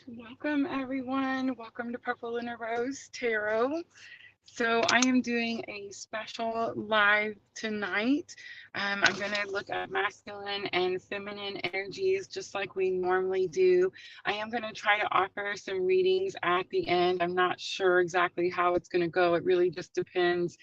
Welcome, everyone. Welcome to Purple Rose Tarot. So, I am doing a special live tonight. I'm going to look at masculine and feminine energies just like we normally do. I am going to try to offer some readings at the end. I'm not sure exactly how it's going to go. It really just depends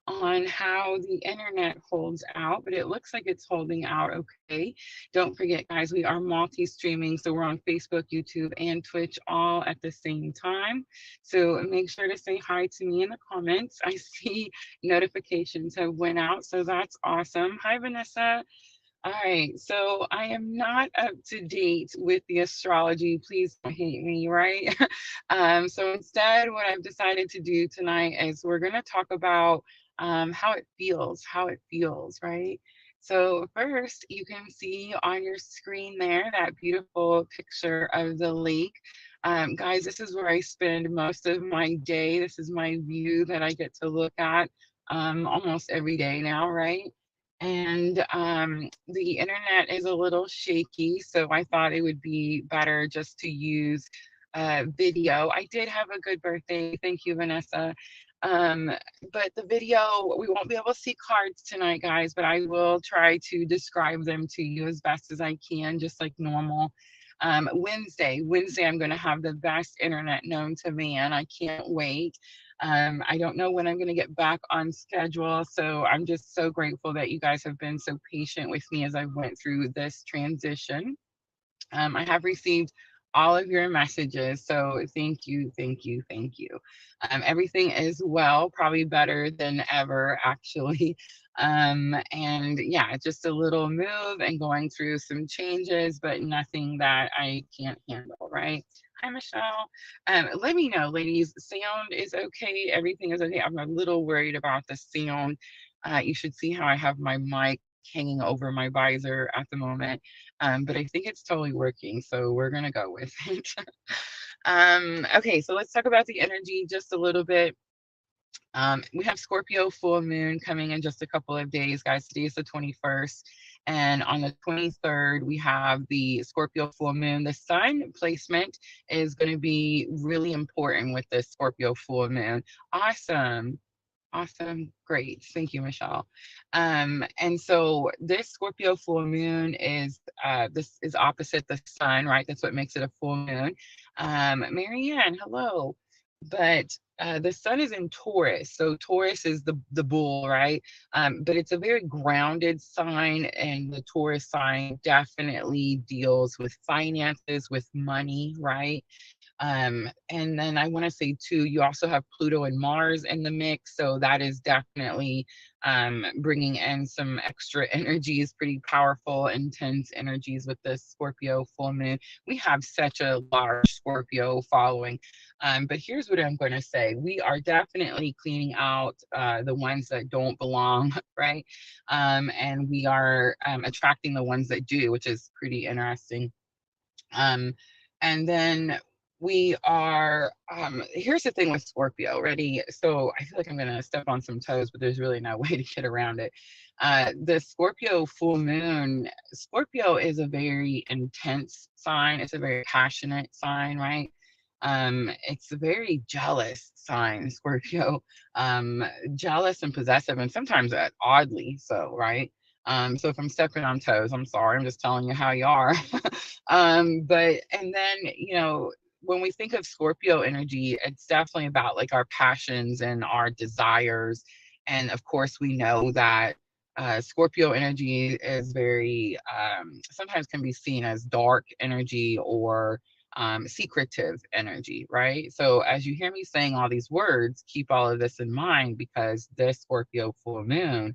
on how the internet holds out, but it looks like it's holding out okay. Don't forget, guys, we are multi-streaming, so we're on Facebook, YouTube, and Twitch all at the same time. So make sure to say hi to me in the comments. I see notifications have went out, so that's awesome. Hi, Vanessa. All right, so I am not up to date with the astrology. Please don't hate me, right? So instead, what I've decided to do tonight is we're going to talk about how it feels, right? So first, you can see on your screen there that beautiful picture of the lake. Guys, this is where I spend most of my day. This is my view that I get to look at almost every day now, right? And the internet is a little shaky, so I thought it would be better just to use video. I did have a good birthday. Thank you, Vanessa. Um, but the video, we won't be able to see cards tonight, guys, but I will try to describe them to you as best as I can, just like normal. Wednesday, I'm going to have the best internet known to man. I can't wait. I don't know when I'm going to get back on schedule. So I'm just so grateful that you guys have been so patient with me as I went through this transition. I have received all of your messages. So thank you, thank you, thank you. Everything is well, probably better than ever, actually. And yeah, just a little move and going through some changes, but nothing that I can't handle, right? Hi, Michelle. Let me know, ladies. Sound is okay. Everything is okay. I'm a little worried about the sound. You should see how I have my mic hanging over my visor at the moment. But I think it's totally working. So we're going to go with it. Okay, so let's talk about the energy just a little bit. We have Scorpio full moon coming in just a couple of days, guys. Today is the 21st. And on the 23rd, we have the Scorpio full moon. The sun placement is going to be really important with this Scorpio full moon. Awesome. Awesome. Great. Thank you, Michelle. And so this Scorpio full moon is this is opposite the sun, right? That's what makes it a full moon. Marianne, hello. But the sun is in Taurus. So Taurus is the bull, right? But it's a very grounded sign, and the Taurus sign definitely deals with finances, with money, right? And then I want to say too, you also have Pluto and Mars in the mix, so that is definitely bringing in some extra energies, pretty powerful, intense energies with this Scorpio full moon. We have such a large Scorpio following, but here's what I'm going to say: we are definitely cleaning out the ones that don't belong, right? And we are attracting the ones that do, which is pretty interesting. Um, and then we are, here's the thing with Scorpio, ready? So I feel like I'm going to step on some toes, but there's really no way to get around it. The Scorpio full moon, Scorpio is a very intense sign. It's a very passionate sign, right? It's a very jealous sign, Scorpio, jealous and possessive, and sometimes oddly so, right? So if I'm stepping on toes, I'm sorry. I'm just telling you how you are. But and then when we think of Scorpio energy, it's definitely about like our passions and our desires. And of course, we know that Scorpio energy is very sometimes can be seen as dark energy or secretive energy, right? So as you hear me saying all these words, keep all of this in mind because this Scorpio full moon,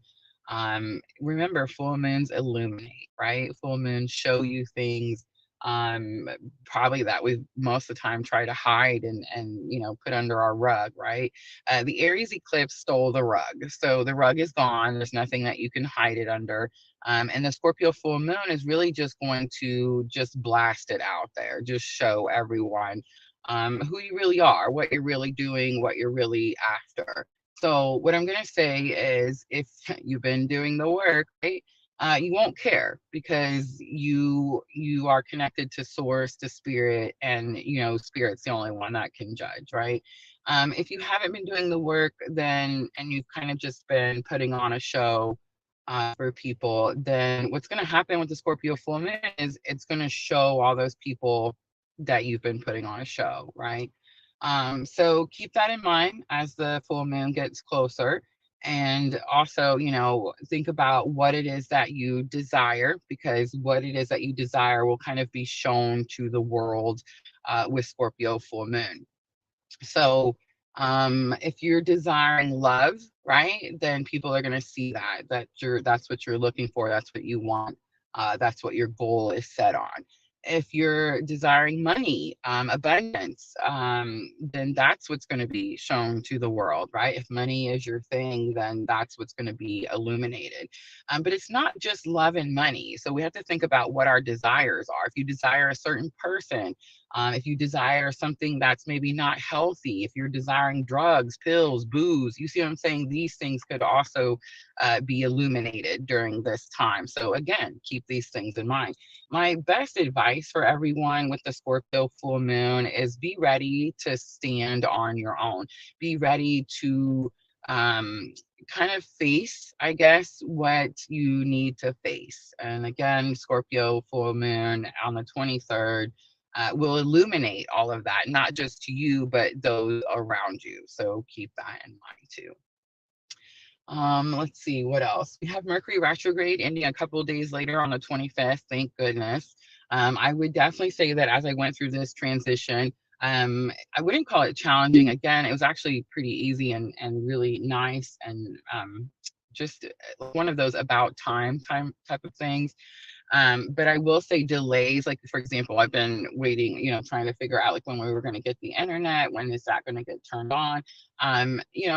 remember full moons illuminate, right? Full moons show you things um probably that we most of the time try to hide and put under our rug, right? The Aries eclipse stole the rug, so the rug is gone. There's nothing that you can hide it under. And the Scorpio full moon is really just going to just blast it out there, just show everyone who you really are, what you're really doing, what you're really after. So what I'm going to say is if you've been doing the work, right? you won't care because you are connected to source, to spirit, and spirit's the only one that can judge, right? If you haven't been doing the work, then and you've kind of just been putting on a show for people, then what's going to happen with the Scorpio full moon is it's going to show all those people that you've been putting on a show, right? So keep that in mind as the full moon gets closer. And also, think about what it is that you desire, because what it is that you desire will kind of be shown to the world with Scorpio full moon. So if you're desiring love, right, then people are going to see that's what you're looking for, that's what you want, that's what your goal is set on. If you're desiring money, abundance, then that's what's going to be shown to the world, right? If money is your thing, then that's what's going to be illuminated. But it's not just love and money. So we have to think about what our desires are. If you desire a certain person, if you desire something that's maybe not healthy, if you're desiring drugs, pills, booze, you see what I'm saying? These things could also be illuminated during this time. So again, keep these things in mind. My best advice for everyone with the Scorpio full moon is be ready to stand on your own. Be ready to kind of face, I guess, what you need to face. And again, Scorpio full moon on the 23rd will illuminate all of that, not just to you, but those around you. So keep that in mind too. Let's see what else. We have Mercury retrograde ending a couple of days later on the 25th. Thank goodness. I would definitely say that as I went through this transition, I wouldn't call it challenging. Again, it was actually pretty easy and really nice, and just one of those about time type of things. But I will say delays, like for example, I've been waiting, trying to figure out like when we were going to get the internet, when is that going to get turned on?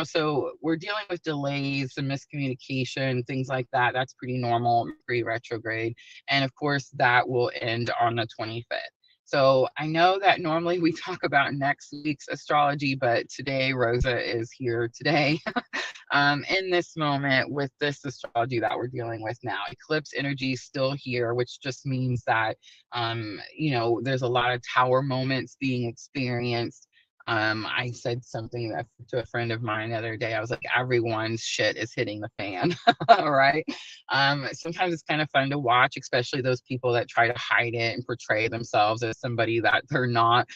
So we're dealing with delays, some miscommunication, things like that. That's pretty normal, Mercury retrograde. And of course, that will end on the 25th. So I know that normally we talk about next week's astrology, but today Rosa is here today in this moment with this astrology that we're dealing with now. Eclipse energy is still here, which just means that, there's a lot of tower moments being experienced. I said something to a friend of mine the other day. I was like, everyone's shit is hitting the fan, right? Sometimes it's kind of fun to watch, especially those people that try to hide it and portray themselves as somebody that they're not.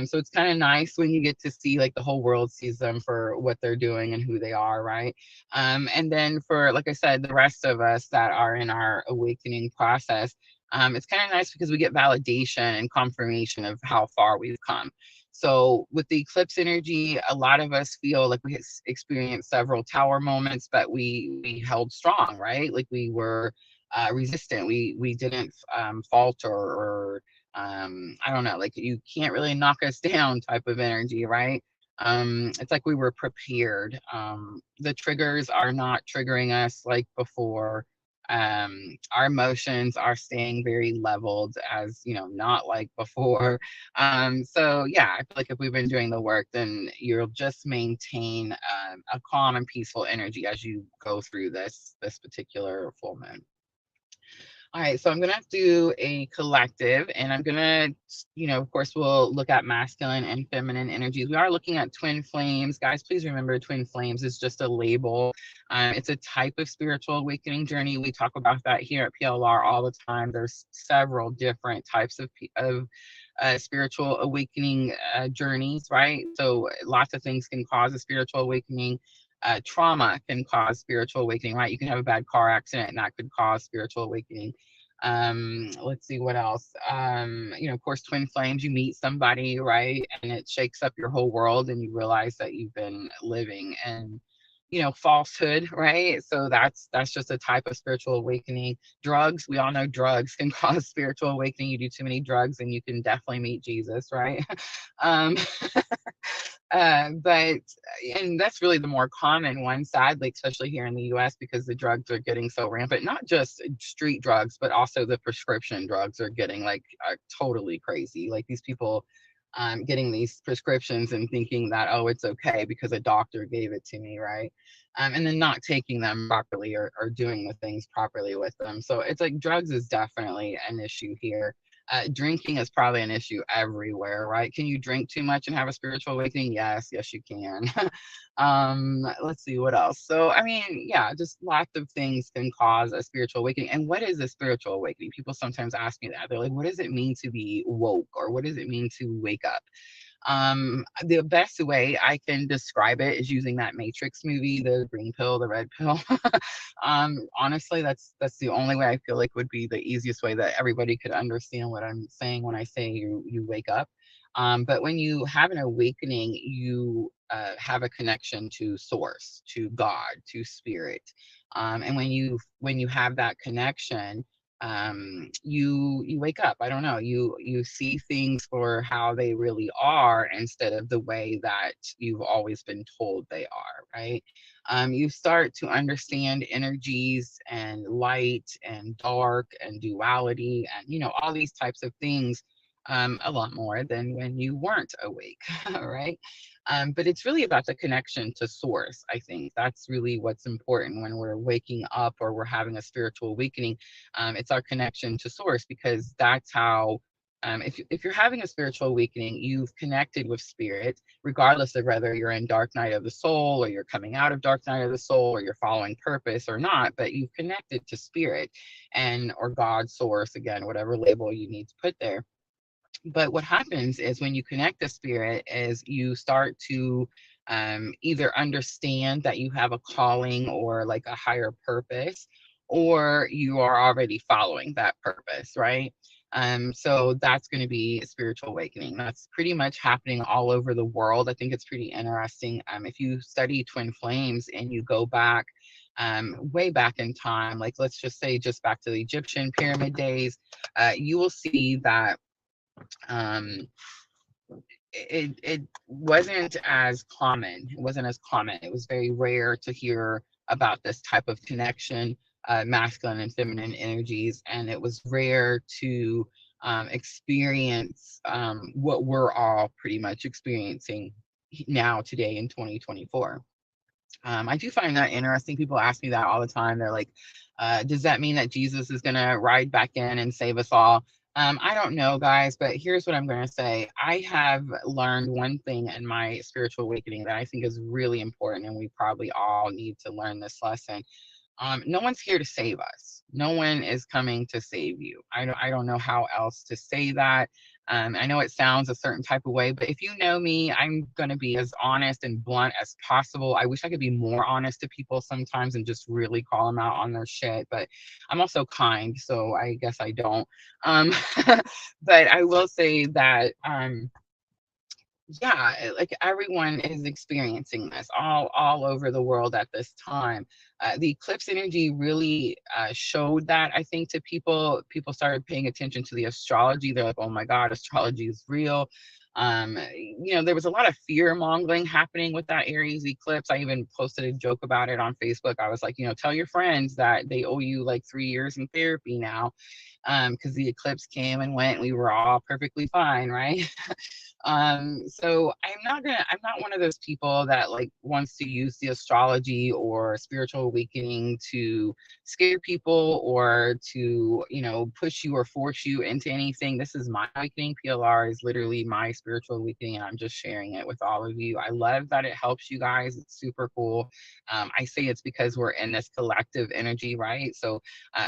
So it's kind of nice when you get to see like the whole world sees them for what they're doing and who they are, right? And then for, like I said, the rest of us that are in our awakening process, it's kind of nice because we get validation and confirmation of how far we've come. So with the eclipse energy, a lot of us feel like we experienced several tower moments, but we held strong, right? Like we were resistant. We didn't falter or I don't know, like you can't really knock us down type of energy, right? It's like we were prepared. The triggers are not triggering us like before. Our emotions are staying very leveled, as not like before. So yeah, I feel like if we've been doing the work, then you'll just maintain a calm and peaceful energy as you go through this particular full moon. All right, so I'm going to do a collective, and I'm going to, of course, we'll look at masculine and feminine energies. We are looking at twin flames. Guys, please remember twin flames is just a label. It's a type of spiritual awakening journey. We talk about that here at PLR all the time. There's several different types of spiritual awakening journeys, right? So lots of things can cause a spiritual awakening. Trauma can cause spiritual awakening, right? You can have a bad car accident and that could cause spiritual awakening. Let's see what else. Of course, twin flames, you meet somebody, right? And it shakes up your whole world and you realize that you've been living in, falsehood, right? So that's just a type of spiritual awakening. Drugs, we all know drugs can cause spiritual awakening. You do too many drugs and you can definitely meet Jesus, right? um, but and that's really the more common one, sadly, especially here in the US, because the drugs are getting so rampant. Not just street drugs, but also the prescription drugs are getting like totally crazy. Like these people getting these prescriptions and thinking that, oh, it's okay because a doctor gave it to me, right? And then not taking them properly, or doing the things properly with them. So it's like drugs is definitely an issue here. Drinking is probably an issue everywhere, right? Can you drink too much and have a spiritual awakening? Yes, you can. Let's see what else. So, I mean, yeah, just lots of things can cause a spiritual awakening. And what is a spiritual awakening? People sometimes ask me that. They're like, what does it mean to be woke, or what does it mean to wake up? The best way I can describe it is using that Matrix movie, the green pill, the red pill. Honestly, that's the only way I feel like would be the easiest way that everybody could understand what I'm saying when I say you wake up. But when you have an awakening, you have a connection to source, to God, to spirit. And when you have that connection, you wake up. I don't know, you see things for how they really are instead of the way that you've always been told they are, right? You start to understand energies and light and dark and duality and all these types of things a lot more than when you weren't awake. Right? But it's really about the connection to source. I think that's really what's important when we're waking up or we're having a spiritual awakening. It's our connection to source, because that's how, if you're having a spiritual awakening, you've connected with spirit, regardless of whether you're in dark night of the soul, or you're coming out of dark night of the soul, or you're following purpose or not, but you've connected to spirit, and or God, source, again, whatever label you need to put there. But what happens is when you connect to spirit is you start to either understand that you have a calling or like a higher purpose, or you are already following that purpose, right? So that's going to be a spiritual awakening. That's pretty much happening all over the world. I think it's pretty interesting. If you study twin flames and you go back way back in time, like let's just say just back to the Egyptian pyramid days, you will see that um, it wasn't as common. It wasn't as common. It was very rare to hear about this type of connection, masculine and feminine energies, and it was rare to experience what we're all pretty much experiencing now today in 2024. I do find that interesting. People ask me that all the time. They're like, does that mean that Jesus is going to ride back in and save us all? I don't know, guys, but here's what I'm going to say. I have learned one thing in my spiritual awakening that I think is really important, and we probably all need to learn this lesson. No one's here to save us. No one is coming to save you. I don't know how else to say that. I know it sounds a certain type of way, but if you know me, I'm going to be as honest and blunt as possible. I wish I could be more honest to people sometimes and just really call them out on their shit, but I'm also kind, so I guess I don't. Um, but I will say that yeah, like everyone is experiencing this all over the world at this time. The eclipse energy really showed that, I think, to people started paying attention to the astrology. They're like, oh my god, astrology is real. There was a lot of fear mongering happening with that Aries eclipse. I even posted a joke about it on Facebook. I was like, tell your friends that they owe you like 3 years in therapy now, because the eclipse came and went, we were all perfectly fine, right? So I'm not one of those people that like wants to use the astrology or spiritual awakening to scare people, or to, push you or force you into anything. This is my awakening. PLR is literally my spiritual awakening, and I'm just sharing it with all of you. I love that it helps you guys. It's super cool. I say it's because we're in this collective energy, right? So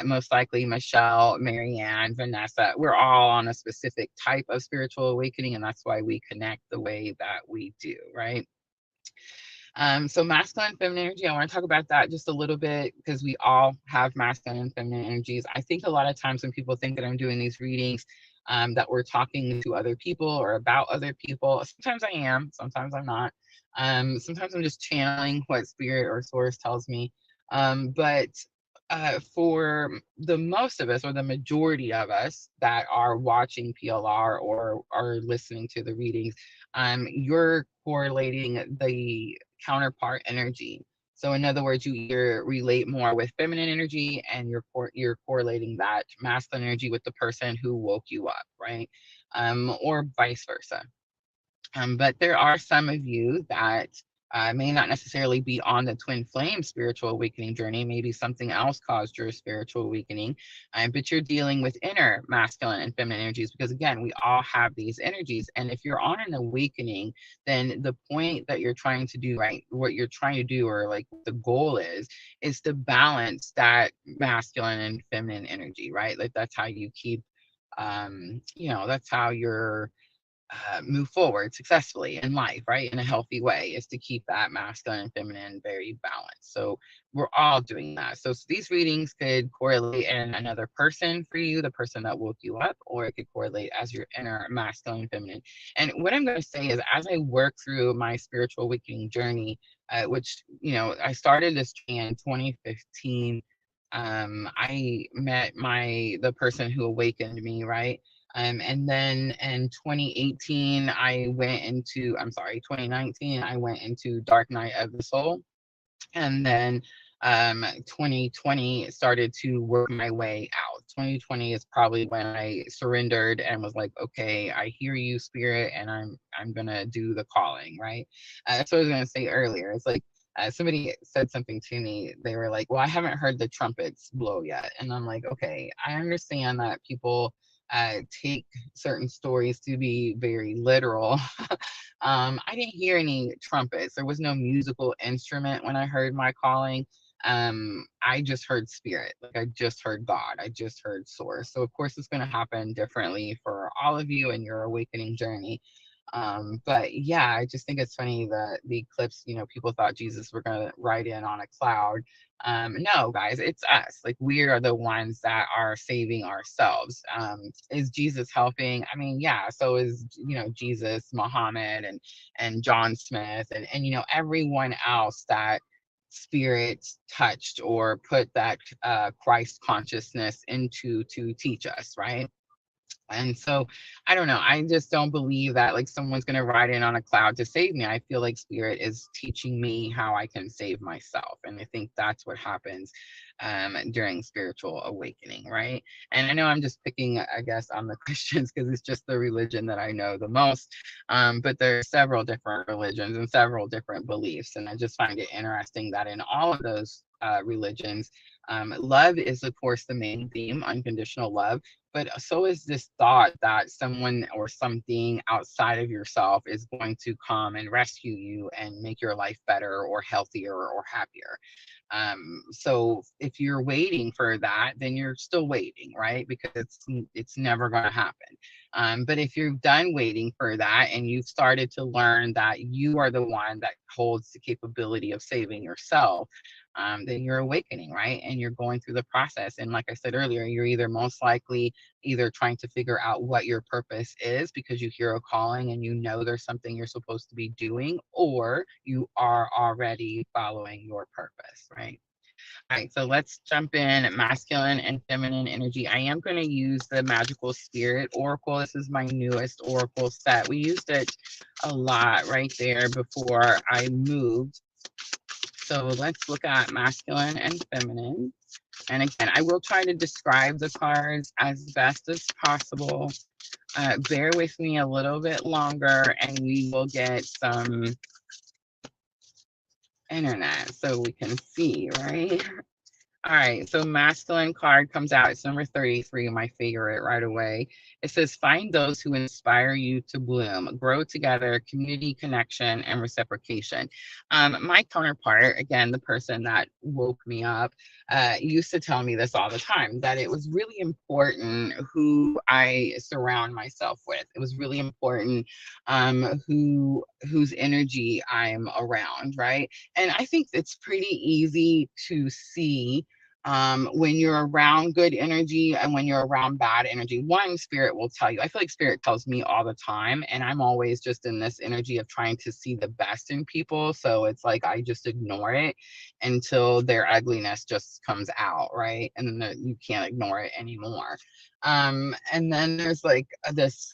most likely Michelle, Marianne, Vanessa, we're all on a specific type of spiritual awakening, and that's why we connect the way that we do, right? So masculine and feminine energy, I want to talk about that just a little bit, because we all have masculine and feminine energies. I think a lot of times when people think that I'm doing these readings, that we're talking to other people or about other people. Sometimes I am, sometimes I'm not. Sometimes I'm just channeling what spirit or source tells me. But for the most of us, or the majority of us that are watching PLR or are listening to the readings, you're correlating the counterpart energy. So in other words, you either relate more with feminine energy, and you're correlating that masculine energy with the person who woke you up, right? Or vice versa. But there are some of you that may not necessarily be on the twin flame spiritual awakening journey. Maybe something else caused your spiritual awakening, but you're dealing with inner masculine and feminine energies because, again, we all have these energies. And if you're on an awakening, then the point that you're trying to do, right, what you're trying to do, or like the goal is to balance that masculine and feminine energy, right? Like that's how you keep, that's how you're move forward successfully in life, right? In a healthy way, is to keep that masculine and feminine very balanced. So we're all doing that. So these readings could correlate in another person for you, the person that woke you up, or it could correlate as your inner masculine and feminine. And what I'm going to say is, as I work through my spiritual awakening journey, which, I started this journey in 2015. I met the person who awakened me, right? And then in 2019, I went into Dark Night of the Soul. And then 2020 started to work my way out. 2020 is probably when I surrendered and was like, okay, I hear you, spirit, and I'm gonna do the calling, right? That's what I was gonna say earlier. It's like somebody said something to me. They were like, well, I haven't heard the trumpets blow yet. And I'm like, okay, I understand that people take certain stories to be very literal. I didn't hear any trumpets. There was no musical instrument when I heard my calling. I just heard spirit. Like I just heard God. I just heard source. So of course it's going to happen differently for all of you in your awakening journey. But yeah, I just think it's funny that the eclipse, people thought Jesus were going to ride in on a cloud. No, guys, it's us. Like we are the ones that are saving ourselves. Is Jesus helping? I mean, yeah, so is, Jesus, Muhammad, and John Smith, and everyone else that spirit touched or put that Christ consciousness into to teach us, right? And so I don't know. I just don't believe that like someone's going to ride in on a cloud to save me. I feel like spirit is teaching me how I can save myself. And I think that's what happens during spiritual awakening, right? And I know I'm just picking, I guess, on the Christians because it's just the religion that I know the most. But there are several different religions and several different beliefs. And I just find it interesting that in all of those religions, love is, of course, the main theme, unconditional love. But so is this thought that someone or something outside of yourself is going to come and rescue you and make your life better or healthier or happier. So if you're waiting for that, then you're still waiting, right? Because it's never going to happen. But if you're done waiting for that and you've started to learn that you are the one that holds the capability of saving yourself, then you're awakening, right? And you're going through the process. And like I said earlier, you're either most likely either trying to figure out what your purpose is because you hear a calling and there's something you're supposed to be doing, or you are already following your purpose, right? All right, so let's jump in masculine and feminine energy. I am going to use the Magical Spirit Oracle. This is my newest Oracle set. We used it a lot right there before I moved. So let's look at masculine and feminine. And again, I will try to describe the cards as best as possible. Bear with me a little bit longer and we will get some internet so we can see, right? All right, so masculine card comes out. It's number 33, my favorite right away. It says, find those who inspire you to bloom, grow together, community connection, and reciprocation. My counterpart, again, the person that woke me up, used to tell me this all the time, that it was really important who I surround myself with. It was really important whose energy I'm around, right? And I think it's pretty easy to see when you're around good energy and when you're around bad energy. One, spirit will tell you. I feel like spirit tells me all the time, and I'm always just in this energy of trying to see the best in people. So it's like I just ignore it until their ugliness just comes out, right? And then you can't ignore it anymore. And then there's like this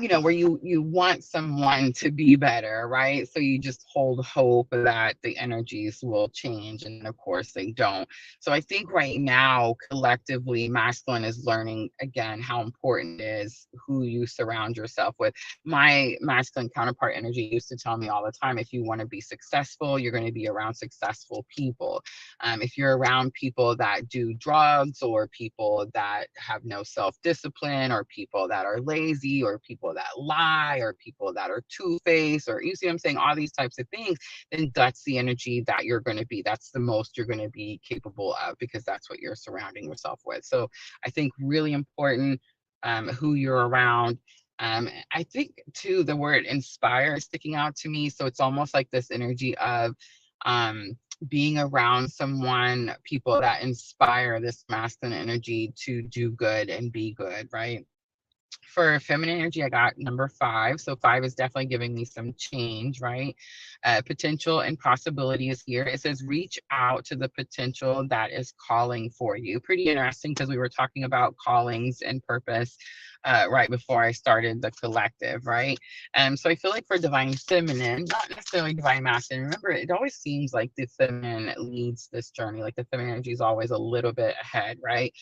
where you want someone to be better, right? So you just hold hope that the energies will change, and of course they don't. So I think right now collectively masculine is learning again how important it is who you surround yourself with. My masculine counterpart energy used to tell me all the time, if you want to be successful, you're going to be around successful people. If you're around people that do drugs, or people that have no self-discipline, or people that are lazy, or people that lie, or people that are two-faced, or you see what I'm saying, all these types of things, then that's the energy that you're going to be. That's the most you're going to be capable of, because that's what you're surrounding yourself with. So I think really important who you're around. I think too, the word inspire is sticking out to me. So it's almost like this energy of um, being around someone, people that inspire this masculine energy to do good and be good, right? For feminine energy, I got number 5. So 5 is definitely giving me some change, right? Potential and possibility is here. It says reach out to the potential that is calling for you. Pretty interesting, because we were talking about callings and purpose right before I started the collective, right? So I feel like for divine feminine, not necessarily divine masculine. Remember, it always seems like the feminine leads this journey. Like the feminine energy is always a little bit ahead, right?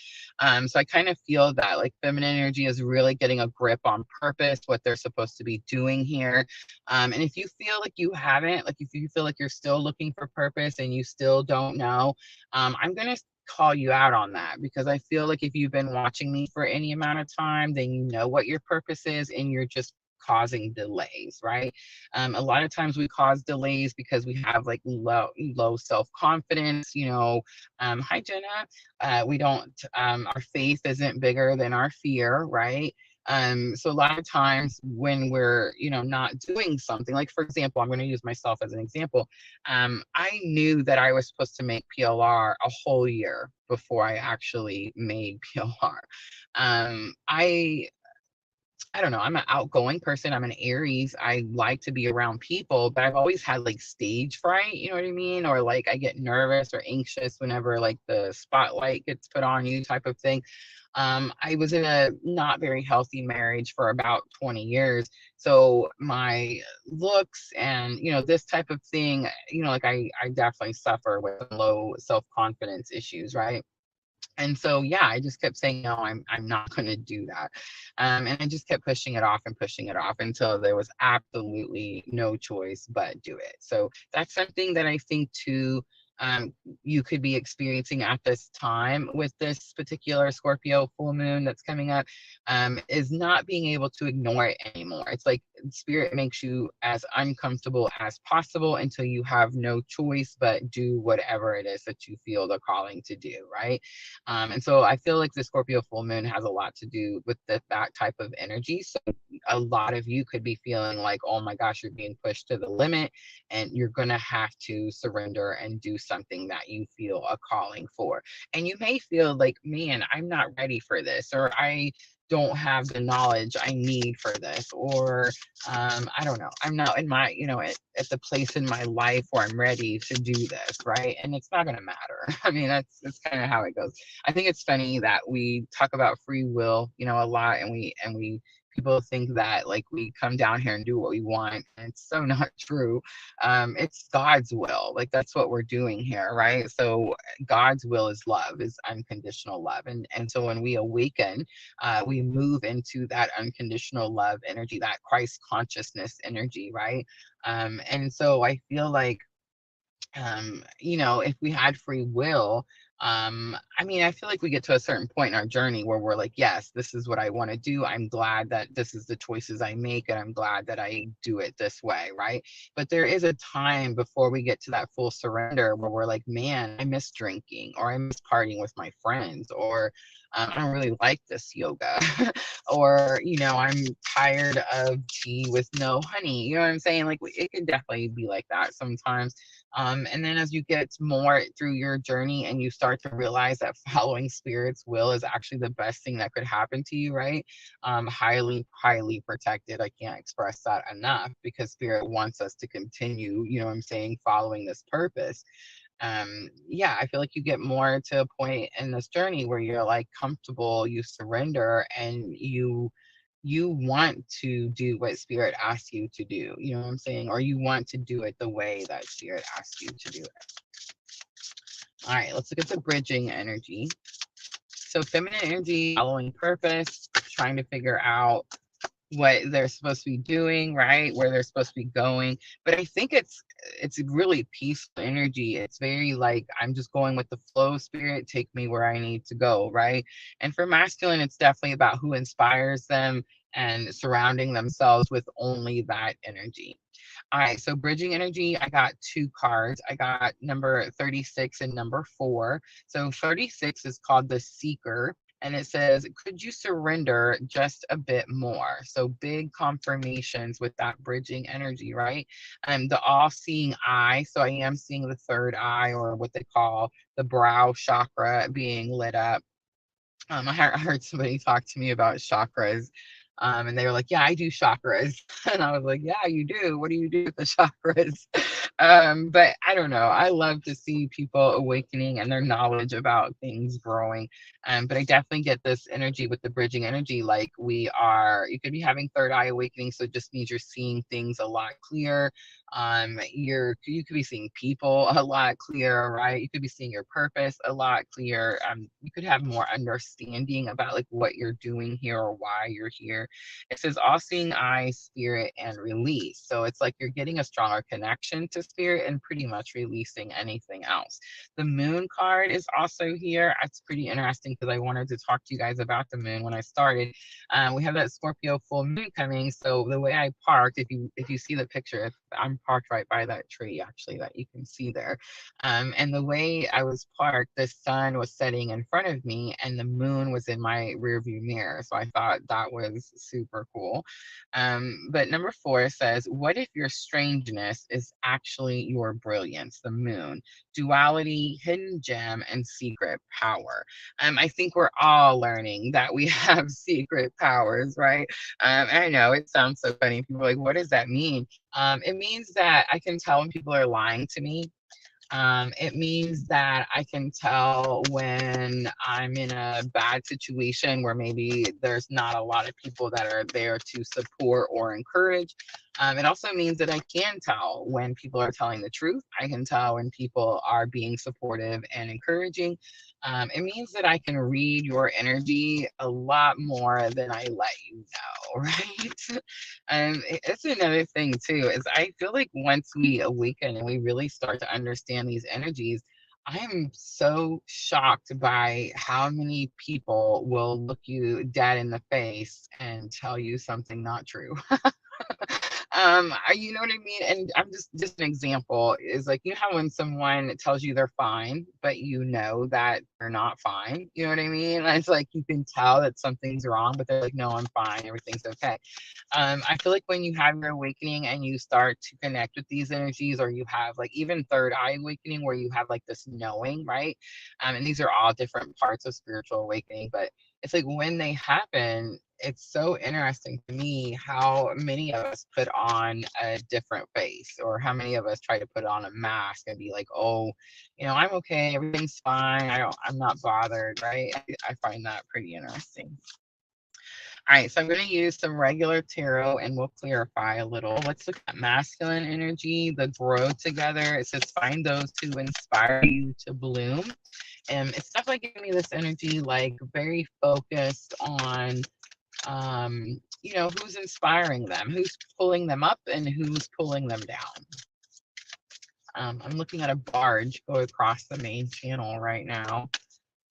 So I kind of feel that like feminine energy is really getting a grip on purpose, what they're supposed to be doing here. And if you feel like you haven't, like if you feel like you're still looking for purpose and you still don't know, I'm going to call you out on that, because I feel like if you've been watching me for any amount of time, then you know what your purpose is, and you're just causing delays, right? A lot of times we cause delays because we have like low self-confidence, hi Jenna. We don't Our faith isn't bigger than our fear, right? So a lot of times when we're not doing something, like for example, I'm going to use myself as an example. I knew that I was supposed to make PLR a whole year before I actually made PLR. I don't know. I'm an outgoing person. I'm an Aries. I like to be around people, but I've always had like stage fright, you know what I mean? Or like I get nervous or anxious whenever like the spotlight gets put on you, type of thing. I was in a not very healthy marriage for about 20 years. So my looks and, this type of thing, like I definitely suffer with low self-confidence issues, right? And so, yeah, I just kept saying, no, I'm not going to do that. And I just kept pushing it off and pushing it off until there was absolutely no choice but do it. So that's something that I think too, um, you could be experiencing at this time with this particular Scorpio full moon that's coming up, is not being able to ignore it anymore. It's like spirit makes you as uncomfortable as possible until you have no choice but do whatever it is that you feel the calling to do, right? And so I feel like the Scorpio full moon has a lot to do with that type of energy. So a lot of you could be feeling like, oh my gosh, you're being pushed to the limit, and you're going to have to surrender and do something that you feel a calling for. And you may feel like, man, I'm not ready for this, or I don't have the knowledge I need for this, or I don't know, I'm not in my, at the place in my life where I'm ready to do this, right? And it's not going to matter. I mean, that's kind of how it goes. I think it's funny that we talk about free will, a lot, and we people think that like we come down here and do what we want, and it's so not true. It's God's will. Like that's what we're doing here, right? So God's will is love, is unconditional love, and so when we awaken, we move into that unconditional love energy, that Christ consciousness energy, right? And so I feel like if we had free will, I mean, I feel like we get to a certain point in our journey where we're like, yes, this is what I want to do. I'm glad that this is the choices I make, and I'm glad that I do it this way, right? But there is a time before we get to that full surrender where we're like, man, I miss drinking, or I miss partying with my friends, or I don't really like this yoga, or, I'm tired of tea with no honey. You know what I'm saying? Like, it can definitely be like that sometimes. And then as you get more through your journey and you start to realize that following spirit's will is actually the best thing that could happen to you, right? Highly, highly protected. I can't express that enough, because spirit wants us to continue, what I'm saying, following this purpose. Yeah, I feel like you get more to a point in this journey where you're like comfortable, you surrender, and you you want to do what spirit asks you to do. You know what I'm saying? Or you want to do it the way that spirit asks you to do it. All right, let's look at the bridging energy. So feminine energy, following purpose, trying to figure out what they're supposed to be doing, right? Where they're supposed to be going. But I think it's really peaceful energy. It's very like, I'm just going with the flow, spirit, take me where I need to go, right? And for masculine, it's definitely about who inspires them and surrounding themselves with only that energy. All right, so bridging energy, I got two cards. I got number 36 and number 4. So 36 is called the Seeker, and it says, could you surrender just a bit more? So big confirmations with that bridging energy, right? The all-seeing eye. So I am seeing the third eye, or what they call the brow chakra, being lit up. I heard somebody talk to me about chakras, and they were like, "Yeah, I do chakras," and I was like, "Yeah, you do. What do you do with the chakras?" But I don't know. I love to see people awakening and their knowledge about things growing. But I definitely get this energy with the bridging energy. Like you could be having third eye awakening, so it just means you're seeing things a lot clearer. You could be seeing people a lot clearer, right? You could be seeing your purpose a lot clearer. You could have more understanding about like what you're doing here or why you're here. It says all seeing eye, spirit, and release. So it's like you're getting a stronger connection to spirit and pretty much releasing anything else. The moon card is also here. It's pretty interesting because I wanted to talk to you guys about the moon when I started. We have that Scorpio full moon coming. So the way I parked, if you see the picture, if I'm parked right by that tree actually that you can see there. And the way I was parked, the sun was setting in front of me and the moon was in my rear view mirror. So I thought that was super cool. But number 4 says, what if your strangeness is actually your brilliance, the moon, duality, hidden gem, and secret power? I think we're all learning that we have secret powers, right? I know it sounds so funny. People are like, what does that mean? It means that I can tell when people are lying to me. It means that I can tell when I'm in a bad situation where maybe there's not a lot of people that are there to support or encourage. It also means that I can tell when people are telling the truth. I can tell when people are being supportive and encouraging. It means that I can read your energy a lot more than I let you know, right? It's another thing too, is I feel like once we awaken and we really start to understand these energies, I am so shocked by how many people will look you dead in the face and tell you something not true. You know what I mean? And I'm just an example is like, you know how when someone tells you they're fine, but you know that they're not fine, you know what I mean? And it's like you can tell that something's wrong, but they're like, no, I'm fine, everything's okay. I feel like when you have your awakening and you start to connect with these energies, or you have like even third eye awakening where you have like this knowing, right? And these are all different parts of spiritual awakening, but it's like when they happen, it's so interesting to me how many of us put on a different face, or how many of us try to put on a mask and be like, oh, I'm okay, everything's fine, I'm not bothered, right? I find that pretty interesting. All right, so I'm going to use some regular tarot and we'll clarify a little. Let's look at masculine energy, the grow together. It says, find those who inspire you to bloom. And it's definitely giving me this energy, like very focused on, who's inspiring them, who's pulling them up, and who's pulling them down. I'm looking at a barge go across the main channel right now.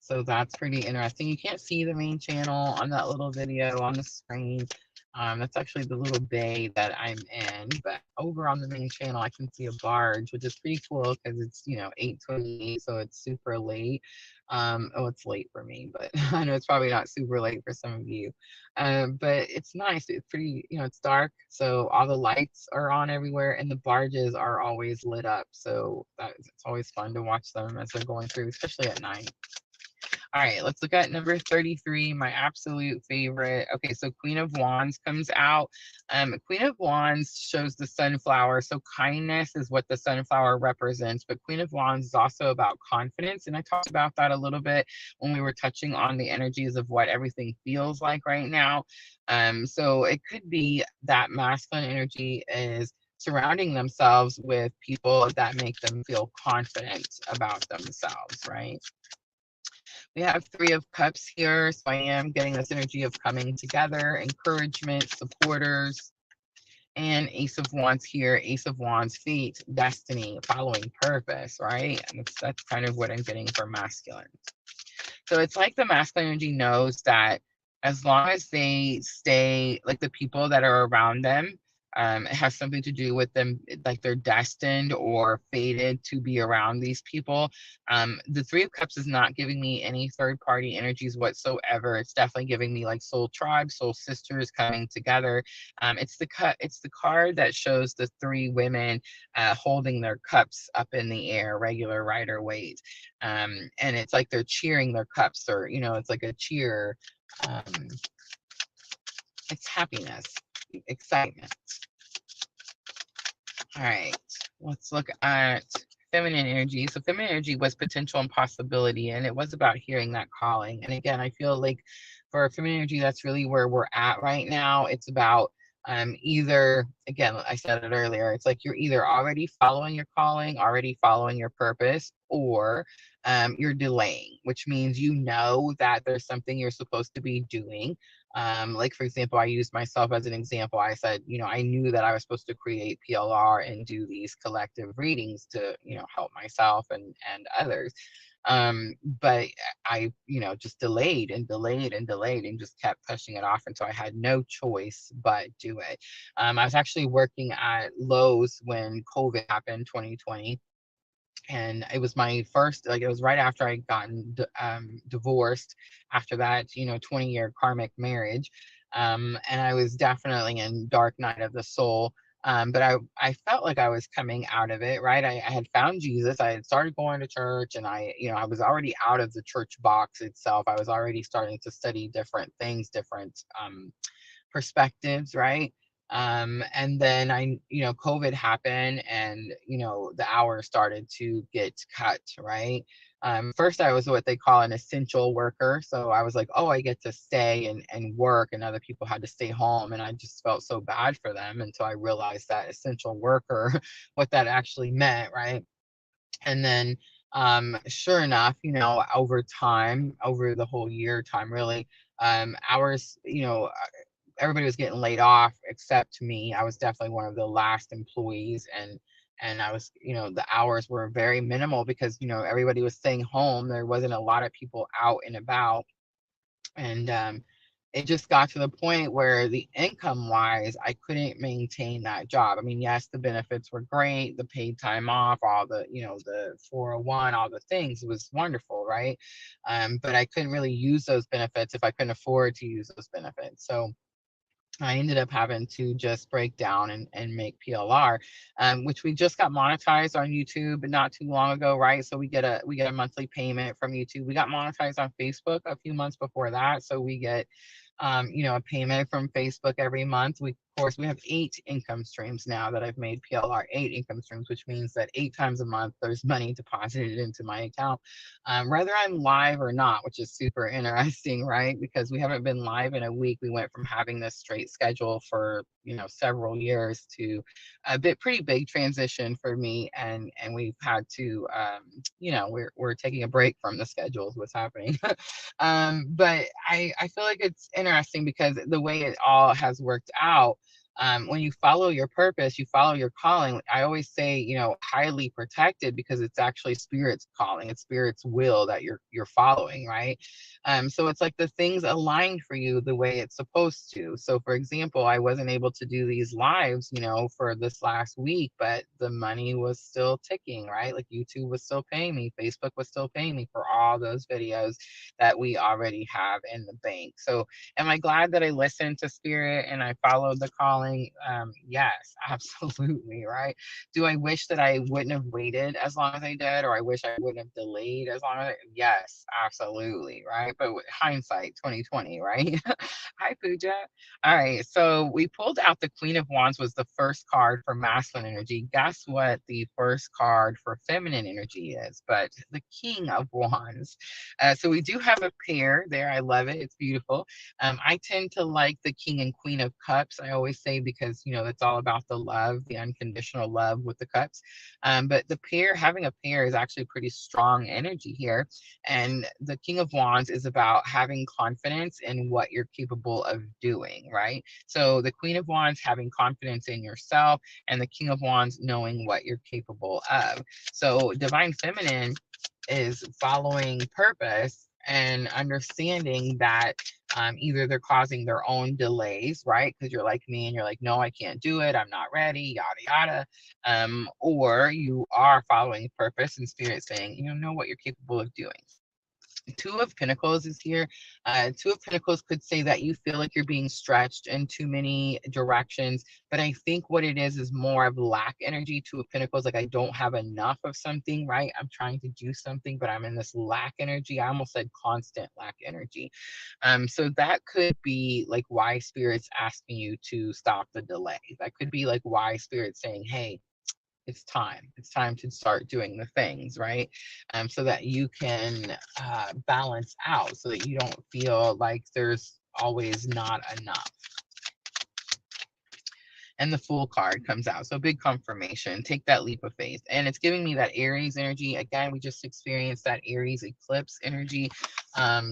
So that's pretty interesting. You can't see the main channel on that little video on the screen. That's actually the little bay that I'm in. But over on the main channel, I can see a barge, which is pretty cool because it's, 8:28, so it's super late. It's late for me, but I know it's probably not super late for some of you. But it's nice. It's pretty, it's dark, so all the lights are on everywhere, and the barges are always lit up. So it's always fun to watch them as they're going through, especially at night. All right, let's look at number 33, my absolute favorite. Okay, so Queen of Wands comes out. Queen of Wands shows the sunflower. So kindness is what the sunflower represents, but Queen of Wands is also about confidence. And I talked about that a little bit when we were touching on the energies of what everything feels like right now. So it could be that masculine energy is surrounding themselves with people that make them feel confident about themselves, right? We have Three of Cups here, so I am getting this energy of coming together, encouragement, supporters, and Ace of Wands here, Ace of Wands, feet, destiny, following purpose, right? And that's kind of what I'm getting for masculine. So it's like the masculine energy knows that as long as they stay, like the people that are around them, it has something to do with them, like they're destined or fated to be around these people. The Three of Cups is not giving me any third party energies whatsoever. It's definitely giving me like soul tribe, soul sisters coming together. It's the card that shows the three women holding their cups up in the air, regular, Rider, Waite. And it's like they're cheering their cups, or it's like a cheer. um, it's happiness, excitement. All right, let's look at feminine energy. So feminine energy was potential and possibility, and it was about hearing that calling. And again, I feel like for feminine energy, that's really where we're at right now. It's about either, again, I said it earlier, it's like you're either already following your calling, already following your purpose, or you're delaying, which means that there's something you're supposed to be doing. Like, for example, I used myself as an example. I said, I knew that I was supposed to create PLR and do these collective readings to, help myself and others. But I, just delayed and delayed and delayed and just kept pushing it off until I had no choice but do it. I was actually working at Lowe's when COVID happened, 2020. And it was my first, like, it was right after I'd gotten divorced after that 20-year karmic marriage. And I was definitely in dark night of the soul. But I felt like I was coming out of it, right? I had found Jesus. I had started going to church, and I was already out of the church box itself. I was already starting to study different things, different perspectives, right? And then COVID happened, and the hours started to get cut, right? First I was what they call an essential worker. So I was like, oh, I get to stay and work, and other people had to stay home. And I just felt so bad for them until I realized that essential worker, what that actually meant, right? And then sure enough, over time, over the whole year time, really, hours, everybody was getting laid off except me. I was definitely one of the last employees, and I was, the hours were very minimal because everybody was staying home. There wasn't a lot of people out and about, and it just got to the point where the income wise, I couldn't maintain that job. I mean, yes, the benefits were great, the paid time off, all the, the 401, all the things, it was wonderful, right? But I couldn't really use those benefits if I couldn't afford to use those benefits. So I ended up having to just break down and make PLR, which we just got monetized on YouTube not too long ago, right? So we get a monthly payment from YouTube. We got monetized on Facebook a few months before that, so we get a payment from Facebook every month. Of course, we have 8 income streams now that I've made PLR, 8 income streams, which means that 8 times a month there's money deposited into my account, whether I'm live or not, which is super interesting, right? Because we haven't been live in a week. We went from having this straight schedule for several years to a pretty big transition for me, and we've had to we're taking a break from the schedules. What's happening? But I feel like it's interesting because the way it all has worked out, when you follow your purpose, you follow your calling. I always say, highly protected, because it's actually spirit's calling, it's spirit's will that you're following, right? So it's like the things aligned for you the way it's supposed to. So for example, I wasn't able to do these lives, for this last week, but the money was still ticking, right? Like YouTube was still paying me, Facebook was still paying me for all those videos that we already have in the bank. So am I glad that I listened to spirit and I followed the calling? calling? Yes, absolutely, right? Do I wish that I wouldn't have waited as long as I did, or I wish I wouldn't have delayed as long as yes, absolutely, right? But with hindsight, 2020, right? Hi, Pooja. All right, so we pulled out the Queen of Wands was the first card for masculine energy. Guess what the first card for feminine energy is? But the King of Wands. So we do have a pair there. I love it. It's beautiful. I tend to like the King and Queen of Cups. I always say because that's all about the love, the unconditional love with the cups. But the pair, having a pair, is actually pretty strong energy here. And the King of Wands is about having confidence in what you're capable of doing, right? So the Queen of Wands having confidence in yourself, and the King of Wands knowing what you're capable of. So divine feminine is following purpose and understanding that either they're causing their own delays, right? Because you're like me and you're like, no, I can't do it. I'm not ready, yada, yada. Or you are following purpose and spirit saying, know what you're capable of doing. Two of Pentacles is here. Two of Pentacles could say that you feel like you're being stretched in too many directions, but I think what it is more of lack energy. Two of Pentacles, like I don't have enough of something, right? I'm trying to do something, but I'm in this lack energy. I almost said constant lack energy. So that could be like why Spirit's asking you to stop the delay. That could be like why Spirit's saying, hey, it's time. It's time to start doing the things, right? So that you can balance out, so that you don't feel like there's always not enough. And the Fool card comes out. So big confirmation. Take that leap of faith. And it's giving me that Aries energy. Again, we just experienced that Aries eclipse energy.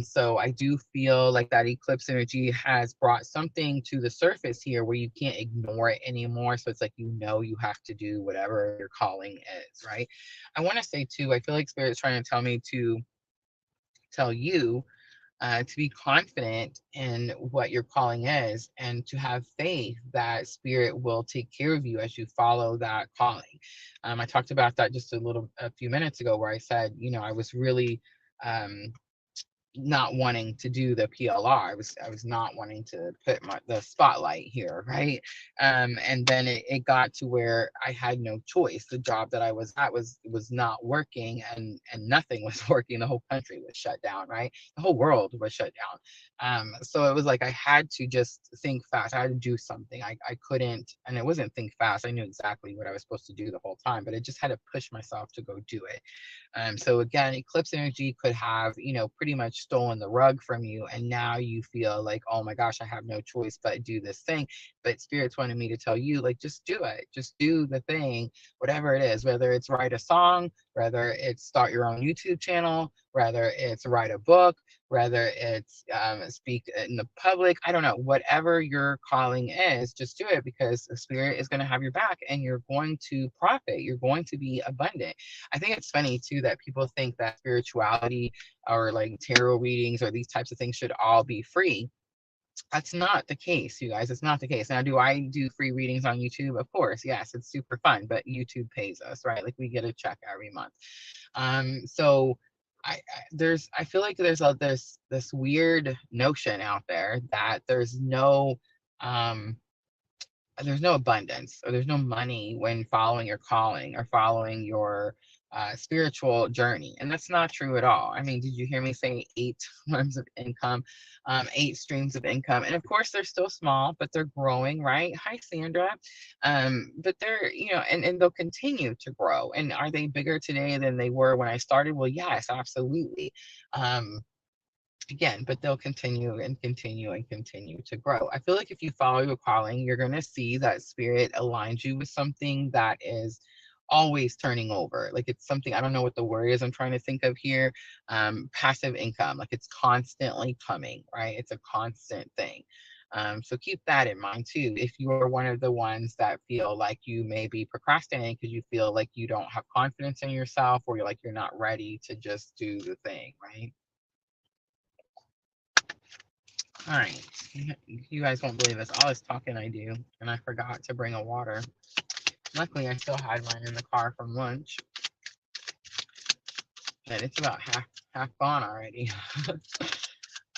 So I do feel like that eclipse energy has brought something to the surface here where you can't ignore it anymore. So it's like, you have to do whatever your calling is, right? I want to say too, I feel like Spirit's trying to tell me to tell you to be confident in what your calling is, and to have faith that Spirit will take care of you as you follow that calling. I talked about that just a few minutes ago, where I said, I was really not wanting to do the PLR. I was not wanting to put the spotlight here, right? And then it got to where I had no choice. The job that I was at was not working, and nothing was working. The whole country was shut down, right? The whole world was shut down. So it was like I had to just think fast. I had to do something. I couldn't, and it wasn't think fast. I knew exactly what I was supposed to do the whole time, but I just had to push myself to go do it. So again, eclipse energy could have, pretty much stolen the rug from you. And now you feel like, oh my gosh, I have no choice but do this thing. But Spirit's wanted me to tell you, like, just do it. Just do the thing, whatever it is, whether it's write a song, whether it's start your own YouTube channel, whether it's write a book, whether it's speak in the public. I don't know, whatever your calling is, just do it, because the Spirit is going to have your back, and you're going to profit. You're going to be abundant. I think it's funny too that people think that spirituality or like tarot readings or these types of things should all be free. That's not the case, you guys. It's not the case. Now, do I do free readings on YouTube? Of course, yes, it's super fun, but YouTube pays us, right? Like we get a check every month. So I feel like there's this weird notion out there that there's no abundance, or there's no money when following your calling or following your spiritual journey. And that's not true at all. I mean, did you hear me say 8 forms of income, 8 streams of income? And of course, they're still small, but they're growing, right? Hi, Sandra. But they're, and they'll continue to grow. And are they bigger today than they were when I started? Well, yes, absolutely. Again, but they'll continue and continue and continue to grow. I feel like if you follow your calling, you're going to see that Spirit aligns you with something that is always turning over. Like it's something, I don't know what the word is I'm trying to think of here. Passive income, like it's constantly coming, right? It's a constant thing. So keep that in mind too. If you are one of the ones that feel like you may be procrastinating because you feel like you don't have confidence in yourself, or you're like you're not ready to just do the thing, right? All right, you guys won't believe this. All this talking I do, and I forgot to bring a water. Luckily, I still had mine in the car from lunch, but it's about half gone already.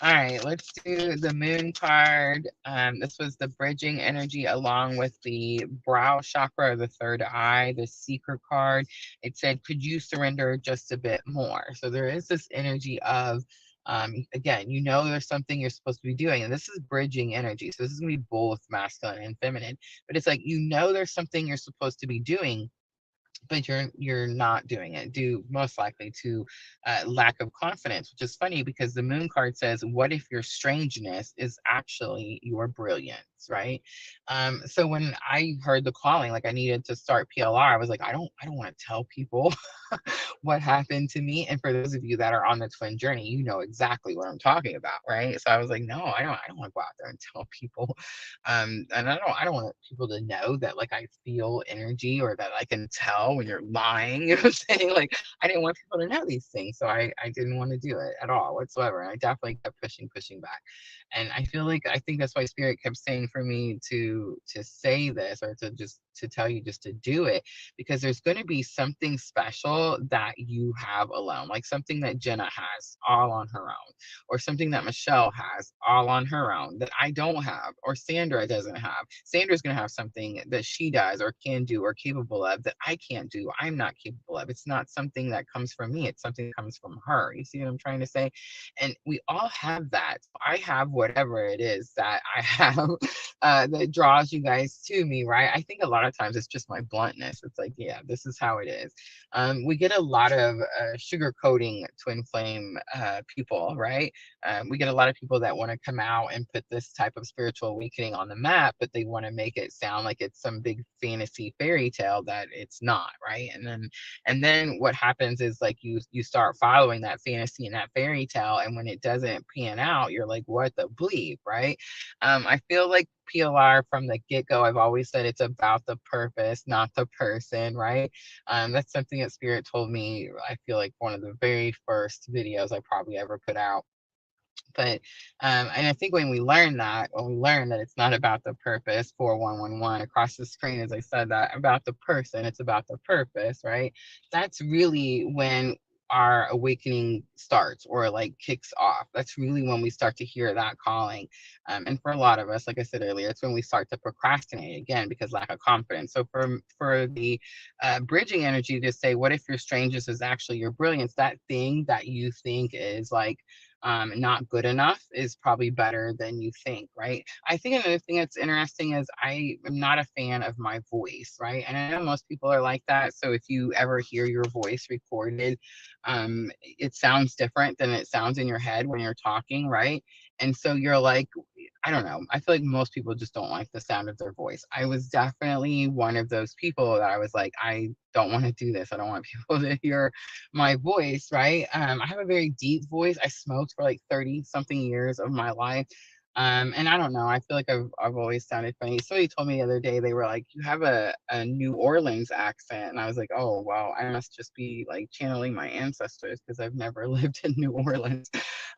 All right, let's do the moon card. This was the bridging energy along with the brow chakra, the third eye, the seeker card. It said, could you surrender just a bit more? So there is this energy of, again, you know, there's something you're supposed to be doing, and this is bridging energy. So this is going to be both masculine and feminine, but it's like, you know, there's something you're supposed to be doing, but you're not doing it, due most likely to lack of confidence, which is funny because the moon card says, what if your strangeness is actually your brilliance, right? So when I heard the calling, like I needed to start PLR, I was like, I don't want to tell people what happened to me. And for those of you that are on the twin journey, you know exactly what I'm talking about, right? So I was like, no, I don't want to go out there and tell people. And I don't want people to know that like I feel energy or that I can tell when you're lying. You know what I'm saying? Like I didn't want people to know these things. So I didn't want to do it at all whatsoever. And I definitely kept pushing back. And I feel like I think that's why spirit kept saying for me to say this, or to just to tell you just to do it, because there's going to be something special that you have alone, like something that Jenna has all on her own, or something that Michelle has all on her own that I don't have, or Sandra doesn't have. Sandra's going to have something that she does or can do or capable of that I can't do. I'm not capable of. It's not something that comes from me. It's something that comes from her. You see what I'm trying to say? And we all have that. I have whatever it is that I have that draws you guys to me, right? I think a lot of times it's just my bluntness. It's like, yeah, this is how it is. We get a lot of sugarcoating twin flame people, right? We get a lot of people that want to come out and put this type of spiritual awakening on the map, but they want to make it sound like it's some big fantasy fairy tale that it's not, right? And then what happens is like you start following that fantasy and that fairy tale, and when it doesn't pan out, you're like, what the bleep, right? I feel like PLR from the get-go, I've always said it's about the purpose, not the person, right? That's something that spirit told me, I feel like one of the very first videos I probably ever put out. But and I think when we learn that it's not about the purpose, 4111 across the screen, as I said, that about the person, it's about the purpose, right? That's really when our awakening starts, or like kicks off. That's really when we start to hear that calling. And for a lot of us, like I said earlier, it's when we start to procrastinate again because lack of confidence. So for the bridging energy to say, what if your strangeness is actually your brilliance? That thing that you think is like not good enough is probably better than you think, right? I think another thing that's interesting is I am not a fan of my voice, right? And I know most people are like that. So if you ever hear your voice recorded, it sounds different than it sounds in your head when you're talking, right? And so you're like, I don't know. I feel like most people just don't like the sound of their voice. I was definitely one of those people that I was like, I don't want to do this. I don't want people to hear my voice, right? I have a very deep voice. I smoked for like 30 something years of my life. And I don't know, I feel like I've always sounded funny. Somebody told me the other day, they were like, you have a New Orleans accent. And I was like, oh, well, I must just be like channeling my ancestors because I've never lived in New Orleans.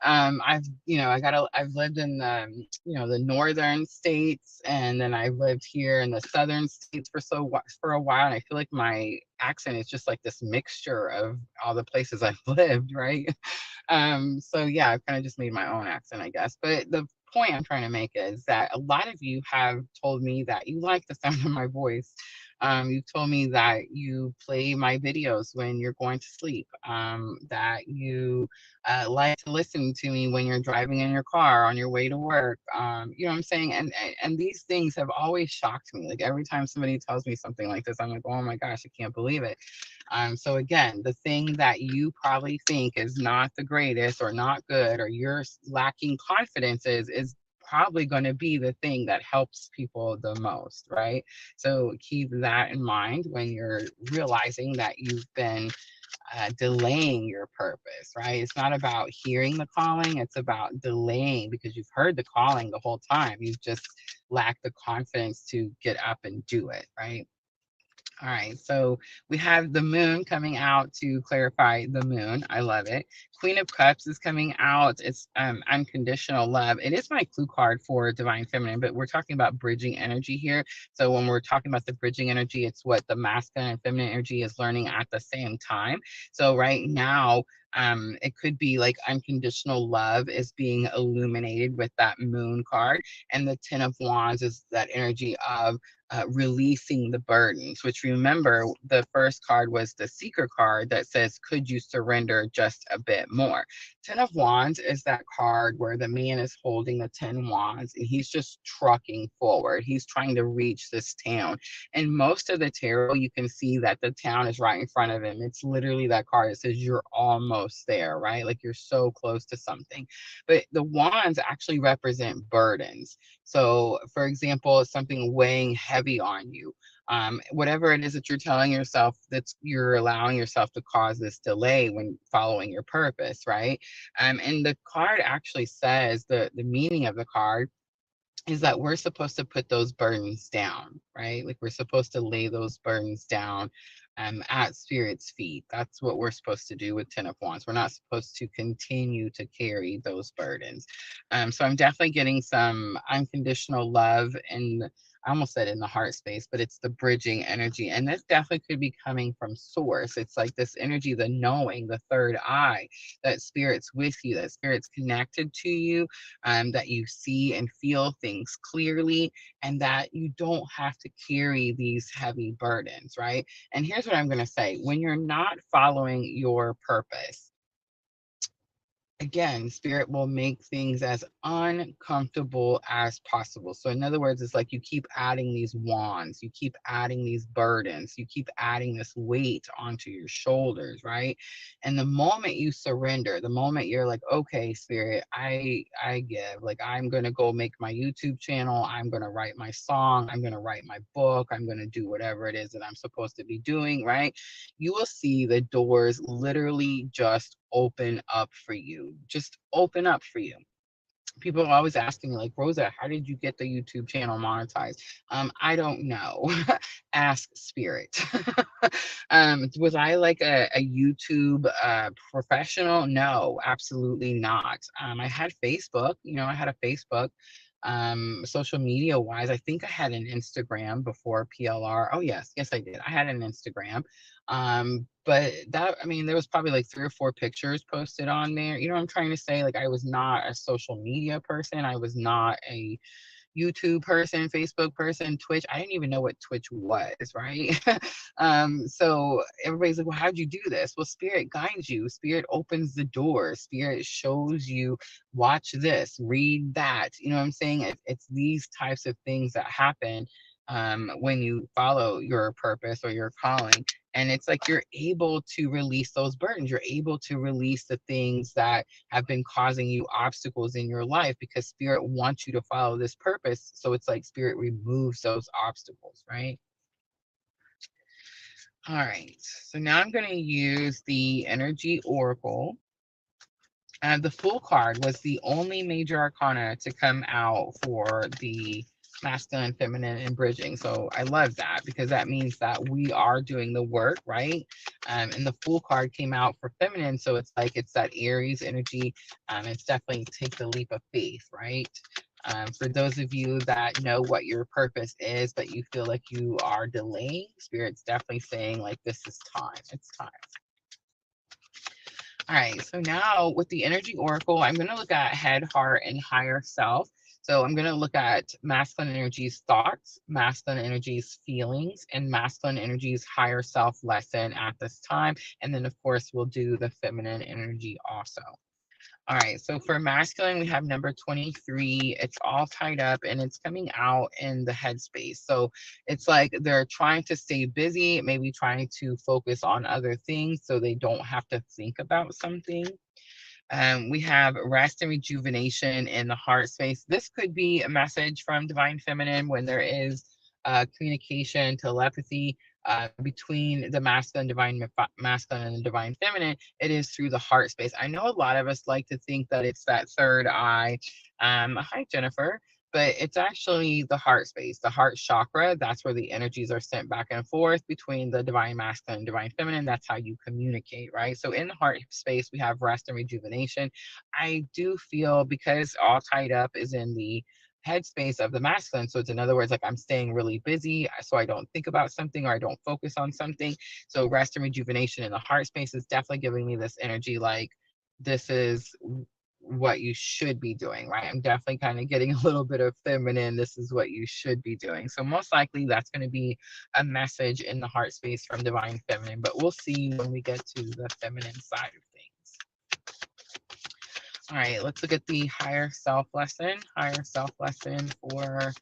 I've lived in the northern states, and then I've lived here in the southern states for a while, and I feel like my accent is just like this mixture of all the places I've lived, right? So yeah, I've kind of just made my own accent, I guess. But the point I'm trying to make is that a lot of you have told me that you like the sound of my voice. You've told me that you play my videos when you're going to sleep, that you like to listen to me when you're driving in your car on your way to work. You know what I'm saying? And these things have always shocked me. Like every time somebody tells me something like this, I'm like, oh my gosh, I can't believe it. So again, the thing that you probably think is not the greatest or not good, or you're lacking confidence is probably going to be the thing that helps people the most, right? So keep that in mind when you're realizing that you've been delaying your purpose, right? It's not about hearing the calling, it's about delaying because you've heard the calling the whole time. You've just lacked the confidence to get up and do it, right? All right, so we have the moon coming out to clarify the moon. I love it. Queen of Cups is coming out. It's unconditional love. It is my clue card for divine feminine, but we're talking about bridging energy here. So when we're talking about the bridging energy, it's what the masculine and feminine energy is learning at the same time. So right now, it could be like unconditional love is being illuminated with that moon card, and the Ten of Wands is that energy of releasing the burdens, which, remember, the first card was the seeker card that says, could you surrender just a bit more? Ten of Wands is that card where the man is holding the 10 wands and he's just trucking forward. He's trying to reach this town. And most of the tarot, you can see that the town is right in front of him. It's literally that card that says you're almost there, right? Like you're so close to something. But the wands actually represent burdens. So, for example, something weighing heavy on you, whatever it is that you're telling yourself that you're allowing yourself to cause this delay when following your purpose, right? And the card actually says the meaning of the card is that we're supposed to put those burdens down, right? Like we're supposed to lay those burdens down at Spirit's feet. That's what we're supposed to do with Ten of Wands. We're not supposed to continue to carry those burdens. So I'm definitely getting some unconditional love, and I almost said in the heart space, but it's the bridging energy. And this definitely could be coming from source. It's like this energy, the knowing, the third eye, that Spirit's with you, that Spirit's connected to you, that you see and feel things clearly, and that you don't have to carry these heavy burdens, right? And here's what I'm going to say: when you're not following your purpose, again, Spirit will make things as uncomfortable as possible. So, in other words, it's like you keep adding these wands, you keep adding these burdens, you keep adding this weight onto your shoulders, right? And the moment you surrender, the moment you're like, okay, Spirit, I give, like I'm gonna go make my YouTube channel, I'm gonna write my song, I'm gonna write my book, I'm gonna do whatever it is that I'm supposed to be doing, right? You will see the doors literally just open up for you, just open up for you. People are always asking me, like, Rosa, how did you get the YouTube channel monetized? I don't know. Ask Spirit. Was I like a YouTube professional? No, absolutely not. I had Facebook, I had a Facebook. Social media wise, I think I had an Instagram before PLR. Oh yes, I did. I had an Instagram. But that, I mean, there was probably like 3 or 4 pictures posted on there. You know what I'm trying to say? Like I was not a social media person. I was not a YouTube person, Facebook person, Twitch. I didn't even know what Twitch was, right? So everybody's like, well, how'd you do this? Well, Spirit guides you. Spirit opens the door. Spirit shows you, watch this, read that. You know what I'm saying? It's these types of things that happen when you follow your purpose or your calling. And it's like you're able to release those burdens. You're able to release the things that have been causing you obstacles in your life, because Spirit wants you to follow this purpose. So it's like Spirit removes those obstacles, right? All right. So now I'm going to use the Energy Oracle. The Fool card was the only major arcana to come out for the masculine, feminine, and bridging. So I love that, because that means that we are doing the work, right? And the Fool card came out for feminine. So it's like it's that Aries energy. It's definitely take the leap of faith, right? For those of you that know what your purpose is, but you feel like you are delaying, Spirit's definitely saying, like, this is time. It's time. All right, so now with the Energy Oracle, I'm going to look at head, heart, and higher self. So I'm going to look at masculine energy's thoughts, masculine energy's feelings, and masculine energy's higher self lesson at this time. And then, of course, we'll do the feminine energy also. All right, so for masculine, we have number 23. It's all tied up and it's coming out in the headspace. So it's like they're trying to stay busy, maybe trying to focus on other things so they don't have to think about something. We have rest and rejuvenation in the heart space. This could be a message from Divine Feminine when there is communication, telepathy between the masculine and the divine feminine. It is through the heart space. I know a lot of us like to think that it's that third eye. Hi, Jennifer. but it's actually the heart space, the heart chakra. That's where the energies are sent back and forth between the divine masculine and divine feminine. That's how you communicate, right? So in the heart space, we have rest and rejuvenation. I do feel, because all tied up is in the headspace of the masculine. So it's, in other words, like I'm staying really busy so I don't think about something or I don't focus on something. So rest and rejuvenation in the heart space is definitely giving me this energy like this is what you should be doing, right? I'm definitely kind of getting a little bit of feminine. This is what you should be doing. So most likely that's going to be a message in the heart space from divine feminine, but we'll see when we get to the feminine side of things. All right, let's look at the higher self lesson. Higher self lesson for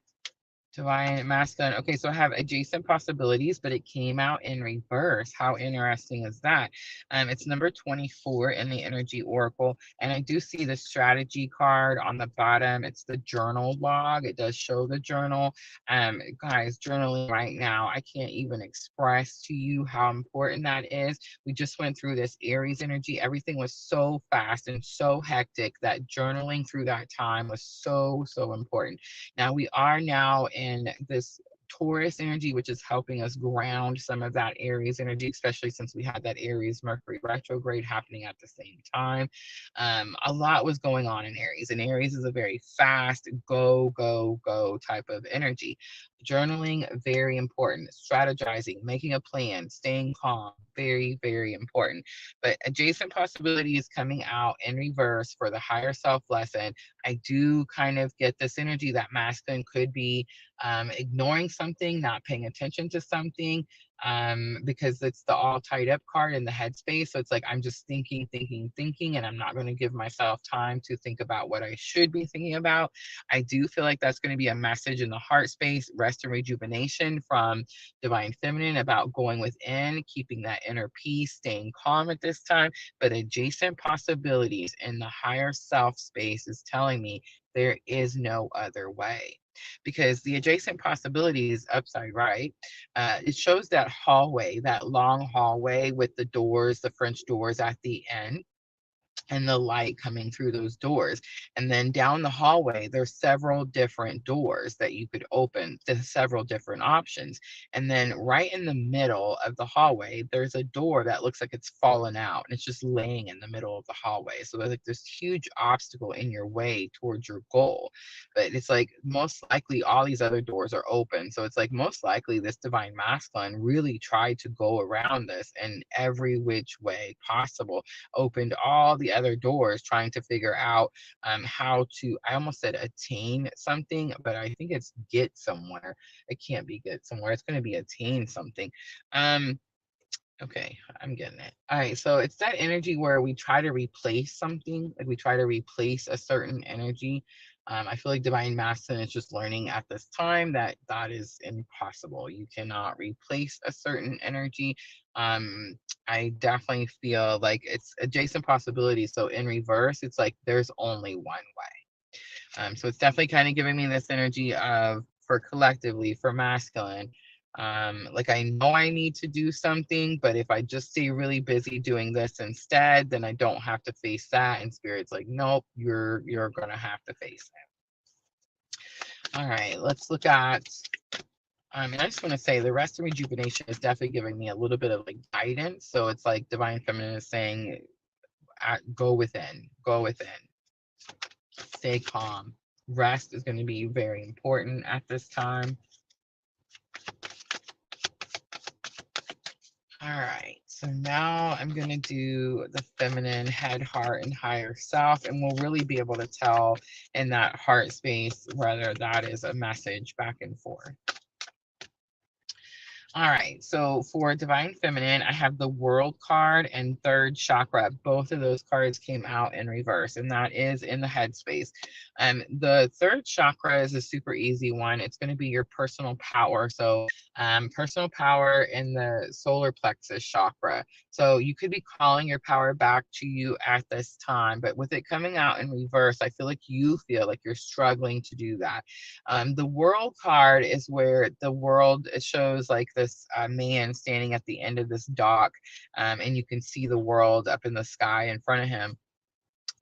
divine masculine. Okay, so I have adjacent possibilities, but it came out in reverse. How interesting is that? It's number 24 in the energy oracle, and I do see the strategy card on the bottom. It's the journal log. It does show the journal. Guys, journaling right now, I can't even express to you how important that is. We just went through this Aries energy. Everything was so fast and so hectic that journaling through that time was so important. Now we are now in this Taurus energy, which is helping us ground some of that Aries energy, especially since we had that Aries Mercury retrograde happening at the same time. A lot was going on in Aries, and Aries is a very fast, go, go, go type of energy. Journaling, very important. Strategizing, making a plan, staying calm, very important. But adjacent possibilities coming out in reverse for the higher self lesson. I do kind of get this energy that masculine could be ignoring something, not paying attention to something, because it's the all tied up card in the headspace. So it's like I'm just thinking, and I'm not going to give myself time to think about what I should be thinking about. I do feel like that's going to be a message in the heart space, rest and rejuvenation from divine feminine about going within, keeping that inner peace, staying calm at this time. But adjacent possibilities in the higher self space is telling me there is no other way, because the adjacent possibilities upside right, it shows that hallway, that long hallway with the doors, the French doors at the end, and the light coming through those doors. And then down the hallway, there's several different doors that you could open to several different options. And then right in the middle of the hallway, there's a door that looks like it's fallen out and it's just laying in the middle of the hallway. So there's like this huge obstacle in your way towards your goal. But it's like most likely all these other doors are open. So it's like most likely this divine masculine really tried to go around this in every which way possible, opened all the other doors trying to figure out how to, I almost said attain something, but I think it's get somewhere. It can't be get somewhere. It's going to be attain something. Okay, I'm getting it. All right, so it's that energy where we try to replace something, like we try to replace a certain energy. I feel like divine masculine is just learning at this time that that is impossible. You cannot replace a certain energy. I definitely feel like it's adjacent possibilities. So in reverse, it's like there's only one way. So it's definitely kind of giving me this energy of, for collectively, for masculine, like I know I need to do something, but if I just stay really busy doing this instead, then I don't have to face that. And spirit's like, nope, you're gonna have to face it. All right, let's look at. And I just want to say the rest of rejuvenation is definitely giving me a little bit of like guidance. So it's like divine feminine is saying, go within, stay calm. Rest is going to be very important at this time. All right, so now I'm going to do the feminine head, heart, and higher self, and we'll really be able to tell in that heart space whether that is a message back and forth. All right, so for divine feminine, I have the world card and third chakra. Both of those cards came out in reverse, and that is in the headspace. The third chakra is a super easy one. It's going to be your personal power. So personal power in the solar plexus chakra. So you could be calling your power back to you at this time, but with it coming out in reverse, I feel like you feel like you're struggling to do that. The world card is where the world, it shows like this man standing at the end of this dock, and you can see the world up in the sky in front of him.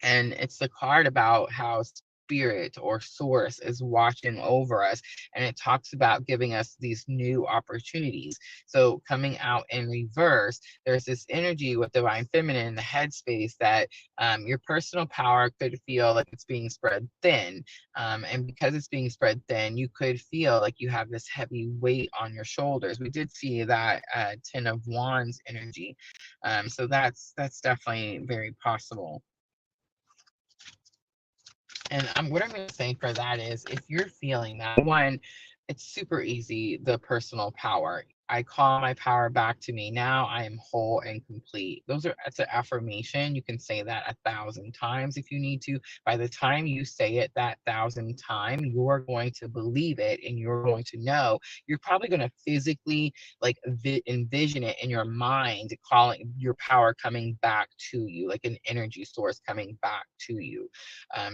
And it's the card about how spirit or source is watching over us, and it talks about giving us these new opportunities. So coming out in reverse, there's this energy with divine feminine in the headspace that your personal power could feel like it's being spread thin. And because it's being spread thin, you could feel like you have this heavy weight on your shoulders. We did see that Ten of Wands energy. So that's definitely very possible. And what I'm going to say for that is, if you're feeling that, one, it's super easy, the personal power. I call my power back to me. Now I am whole and complete. It's an affirmation. You can say that 1,000 times if you need to. By the time you say it that 1,000 time, you're going to believe it, and you're going to know. You're probably going to physically like envision it in your mind, calling your power coming back to you, like an energy source coming back to you.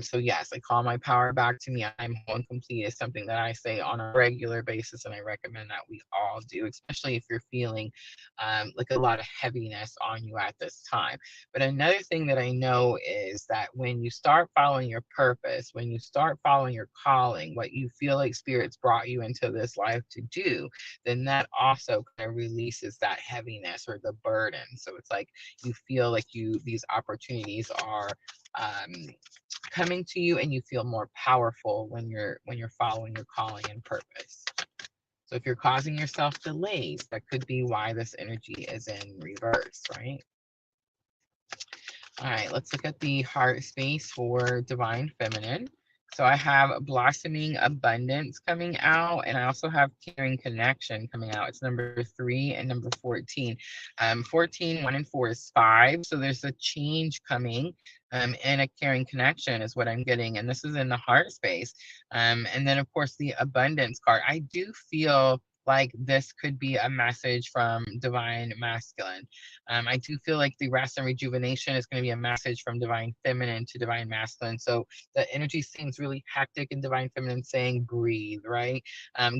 So yes, I call my power back to me. I'm whole and complete is something that I say on a regular basis, and I recommend that we all do, especially if you're feeling like a lot of heaviness on you at this time. But another thing that I know is that when you start following your purpose, when you start following your calling, what you feel like spirits brought you into this life to do, then that also kind of releases that heaviness or the burden. So it's like you feel like these opportunities are coming to you, and you feel more powerful when you're following your calling and purpose. So if you're causing yourself delays, that could be why this energy is in reverse, right? All right, let's look at the heart space for divine feminine. So I have blossoming abundance coming out, and I also have caring connection coming out. It's number 3 and number 14. 14, 1 and 4 is 5. So there's a change coming, and a caring connection is what I'm getting. And this is in the heart space. And then of course the abundance card. I do feel like this could be a message from divine masculine. I do feel like the rest and rejuvenation is going to be a message from divine feminine to divine masculine. So the energy seems really hectic in divine feminine, saying breathe, right?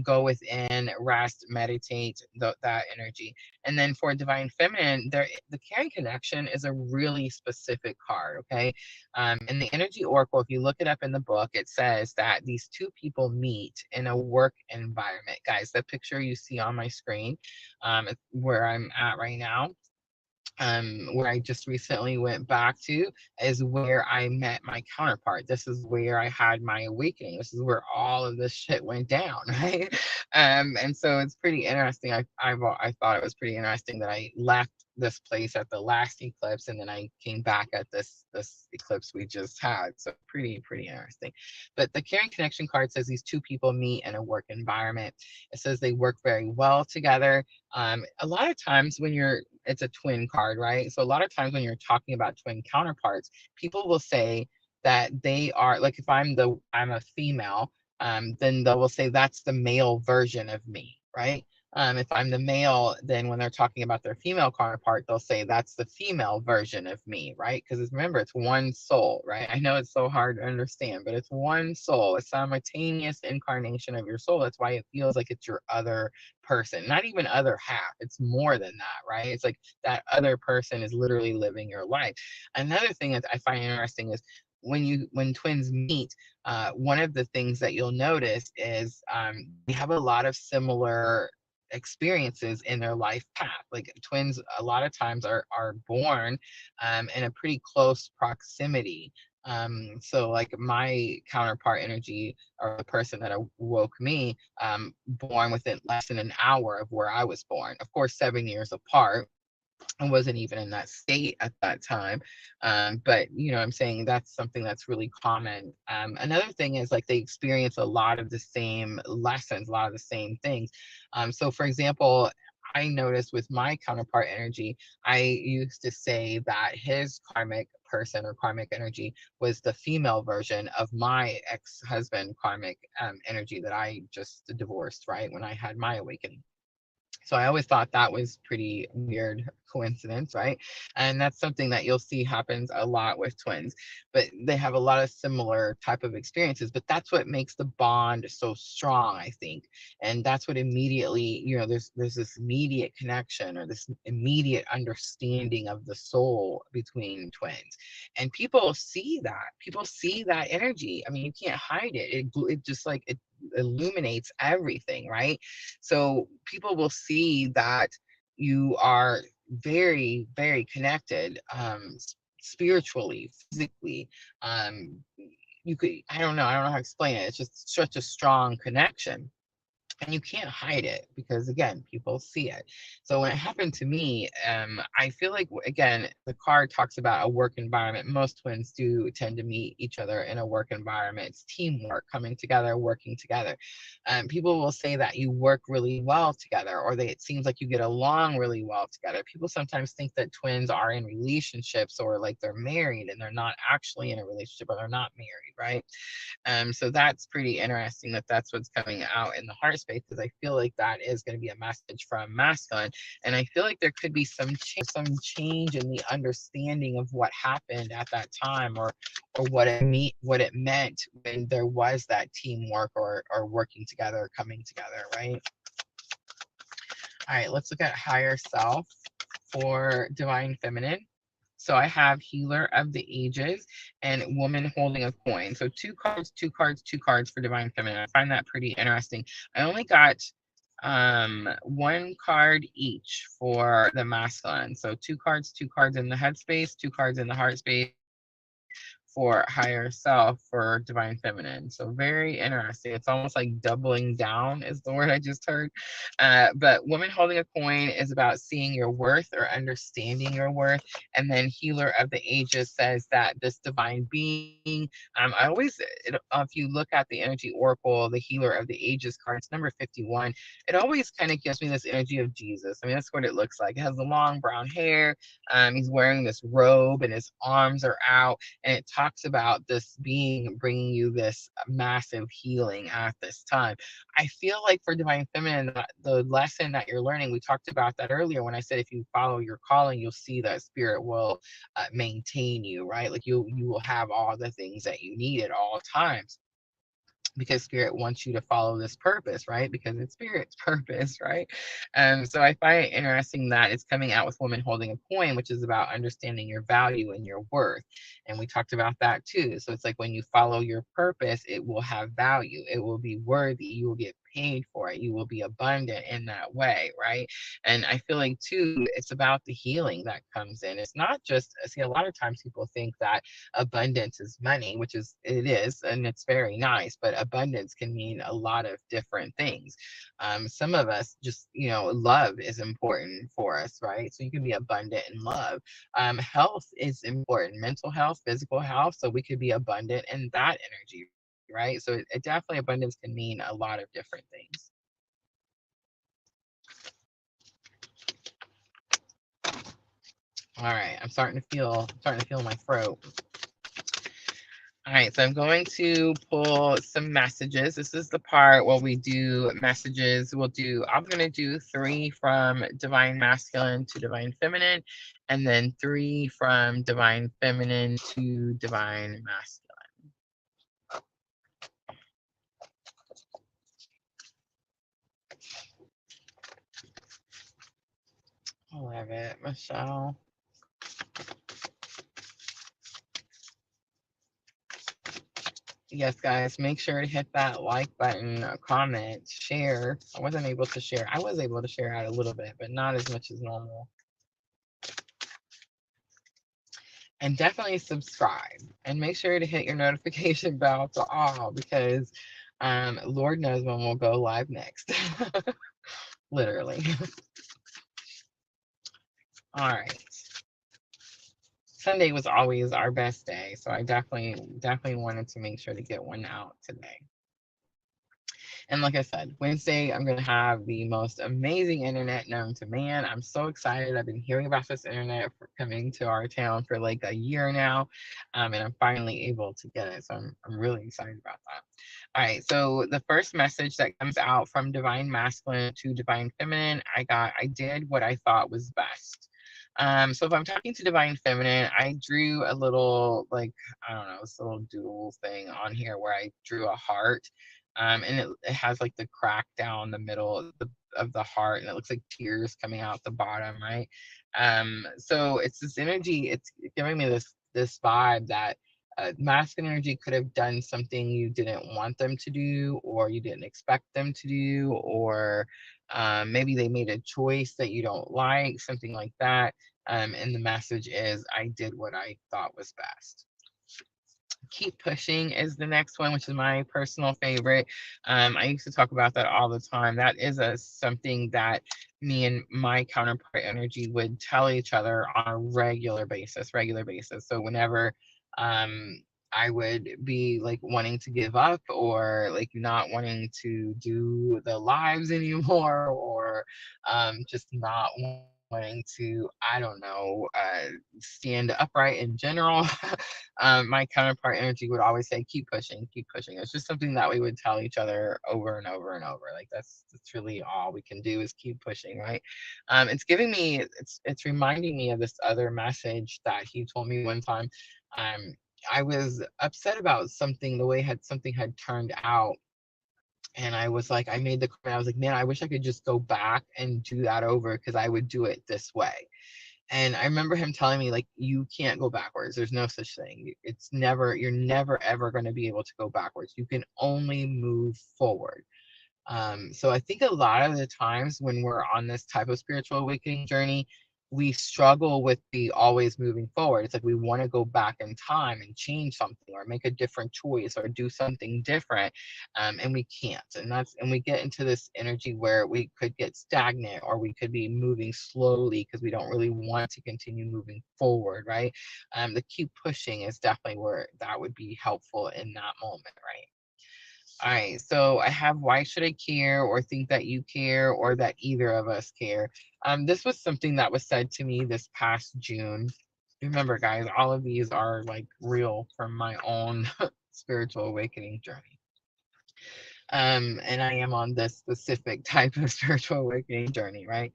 Go within, rest, meditate, that energy. And then for divine feminine, the caring connection is a really specific card, okay? In the energy oracle, if you look it up in the book, it says that these two people meet in a work environment. Guys, the picture you see on my screen, where I'm at right now, where I just recently went back to, is where I met my counterpart. This is where I had my awakening. This is where all of this shit went down, right? And so it's pretty interesting. I thought it was pretty interesting that I left this place at the last eclipse, and then I came back at this eclipse we just had. So pretty interesting. But the caring connection card says these two people meet in a work environment. It says they work very well together. A lot of times it's a twin card, right? So a lot of times when you're talking about twin counterparts, people will say that they are, like, if I'm a female, then they will say that's the male version of me, right? If I'm the male, then when they're talking about their female counterpart, they'll say that's the female version of me, right? Because remember, it's one soul, right? I know it's so hard to understand, but it's one soul, a simultaneous incarnation of your soul. That's why it feels like it's your other person, not even other half. It's more than that, right? It's like that other person is literally living your life. Another thing that I find interesting is when twins meet, one of the things that you'll notice is they have a lot of similar experiences in their life path. Like twins a lot of times are born in a pretty close proximity. So like my counterpart energy, or the person that awoke me, born within less than an hour of where I was born, of course 7 years apart. I wasn't even in that state at that time. But I'm saying that's something that's really common. Another thing is, like, they experience a lot of the same lessons, a lot of the same things. So for example, I noticed with my counterpart energy, I used to say that his karmic person or karmic energy was the female version of my ex-husband karmic energy that I just divorced, right, when I had my awakening. So I always thought that was pretty weird coincidence, right? And that's something that you'll see happens a lot with twins, but they have a lot of similar type of experiences, but that's what makes the bond so strong, I think. And that's what immediately, there's this immediate connection or this immediate understanding of the soul between twins. And people see that. People see that energy. I mean, you can't hide it. It just like it illuminates everything, right? So people will see that you are very, very connected, spiritually, physically. Um, I don't know, how to explain it. It's just such a strong connection, and you can't hide it because again, people see it. So when it happened to me, I feel like, again, the card talks about a work environment. Most twins do tend to meet each other in a work environment. It's teamwork, coming together, working together. People will say that you work really well together, or it seems like you get along really well together. People sometimes think that twins are in relationships or like they're married, and they're not actually in a relationship, or they're not married, right? So that's pretty interesting that that's what's coming out in the heart space, because I feel like that is going to be a message from masculine. And I feel like there could be some change in the understanding of what happened at that time, or what it meant when there was that teamwork, or working together, coming together, right? All right, let's look at higher self for divine feminine. So I have healer of the ages and woman holding a coin. So two cards, two cards, two cards for divine feminine. I find that pretty interesting. I only got one card each for the masculine. So two cards in the headspace, two cards in the heart space for higher self for divine feminine. So very interesting. It's almost like doubling down is the word I just heard. But woman holding a coin is about seeing your worth or understanding your worth. And then healer of the ages says that this divine being, if you look at the energy oracle, the healer of the ages card, it's number 51. It always kind of gives me this energy of Jesus. I mean, that's what it looks like. It has the long brown hair. He's wearing this robe and his arms are out, and it talks about this being bringing you this massive healing at this time. I feel like for divine feminine, the lesson that you're learning, we talked about that earlier when I said if you follow your calling, you'll see that spirit will maintain you, right? Like you will have all the things that you need at all times, because spirit wants you to follow this purpose, right? Because it's spirit's purpose, right? So I find it interesting that it's coming out with woman holding a coin, which is about understanding your value and your worth. And we talked about that too. So it's like when you follow your purpose, it will have value, it will be worthy, you will get paid for it, you will be abundant in that way, right? And I feel like too, it's about the healing that comes in. It's not just, see, a lot of times people think that abundance is money, which it is, and it's very nice, but abundance can mean a lot of different things. Some of us just, love is important for us, right? So you can be abundant in love. Health is important, mental health, physical health, so we could be abundant in that energy, right? So it definitely, abundance can mean a lot of different things. All right, I'm starting to feel my throat. All right, so I'm going to pull some messages. This is the part where we do messages. I'm going to do 3 from divine masculine to divine feminine, and then 3 from divine feminine to divine masculine. I love it, Michelle. Yes, guys, make sure to hit that like button, comment, share. I wasn't able to share. I was able to share out a little bit, but not as much as normal. And definitely subscribe, and make sure to hit your notification bell to all, because Lord knows when we'll go live next. Literally. All right. Sunday was always our best day, so I definitely wanted to make sure to get one out today. And like I said, Wednesday, I'm going to have the most amazing internet known to man. I'm so excited. I've been hearing about this internet for coming to our town for like a year now, and I'm finally able to get it. So I'm really excited about that. All right, so the first message that comes out from divine masculine to divine feminine, I did what I thought was best. So if I'm talking to divine feminine, I drew a little, like, I don't know, this little doodle thing on here where I drew a heart. And it has like the crack down the middle of the heart, and it looks like tears coming out the bottom, right? So it's this energy, it's giving me this vibe that masculine energy could have done something you didn't want them to do, or you didn't expect them to do, or maybe they made a choice that you don't like, something like that. And the message is, I did what I thought was best. Keep pushing is the next one, which is my personal favorite. I used to talk about that all the time. That is something that me and my counterpart energy would tell each other on a regular basis. So whenever I would be like wanting to give up, or like not wanting to do the lives anymore, or just not wanting to, I don't know, stand upright in general. My counterpart energy would always say, keep pushing, keep pushing. It's just something that we would tell each other over and over and over. Like that's really all we can do is keep pushing, right? It's giving me, it's reminding me of this other message that he told me one time. Um, I was upset about something, the way something had turned out. And I was like, I made the comment, I was like, man, I wish I could just go back and do that over, because I would do it this way. And I remember him telling me, like, you can't go backwards. There's no such thing. You're never ever going to be able to go backwards. You can only move forward. So I think a lot of the times when we're on this type of spiritual awakening journey, we struggle with the always moving forward. It's like we want to go back in time and change something, or make a different choice, or do something different, and we can't. And we get into this energy where we could get stagnant, or we could be moving slowly because we don't really want to continue moving forward, right? The keep pushing is definitely where that would be helpful in that moment, right? All right, so I have why should I care, or think that you care, or that either of us care. This was something that was said to me this past June. Remember, guys, all of these are like real from my own spiritual awakening journey. And I am on this specific type of spiritual awakening journey, right?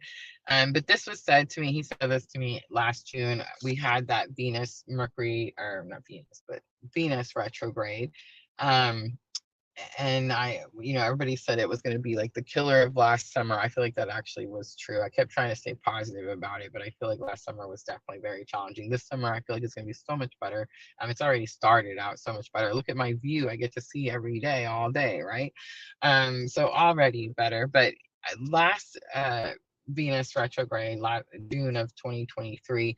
But this was said to me, he said this to me last June. We had that Venus, Mercury, or not Venus, but Venus retrograde. Um, and everybody said it was going to be like the killer of last summer. I feel like that actually was true. I kept trying to stay positive about it, but I feel like last summer was definitely very challenging. This summer, I feel like it's going to be so much better. It's already started out so much better. Look at my view. I get to see every day, all day, right? So already better. But last Venus retrograde, June of 2023,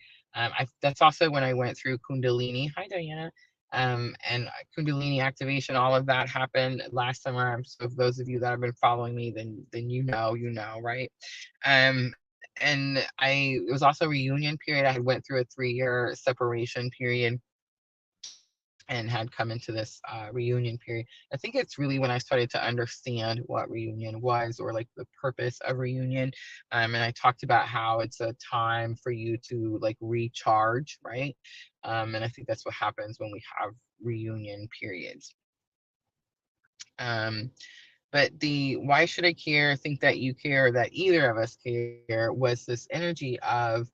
that's also when I went through Kundalini. Hi, Diana. And Kundalini activation, all of that happened last summer. So if those of you that have been following me, then right? And it was also a reunion period. I had went through a 3-year separation period and had come into this reunion period. I think it's really when I started to understand what reunion was, or like the purpose of reunion. And I talked about how it's a time for you to like recharge, right? And I think that's what happens when we have reunion periods. But the why should I care, think that you care, or that either of us care, was this energy of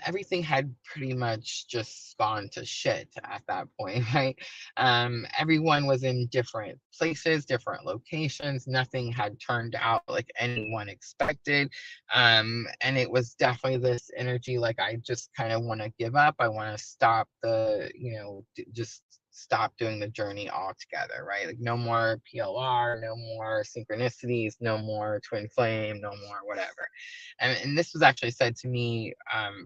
everything had pretty much just gone to shit at that point, right? Everyone was in different places, different locations. Nothing had turned out like anyone expected. And it was definitely this energy like, I just kind of want to give up. I want to stop just stop doing the journey altogether, right? Like no more PLR, no more synchronicities, no more twin flame, no more whatever. And this was actually said to me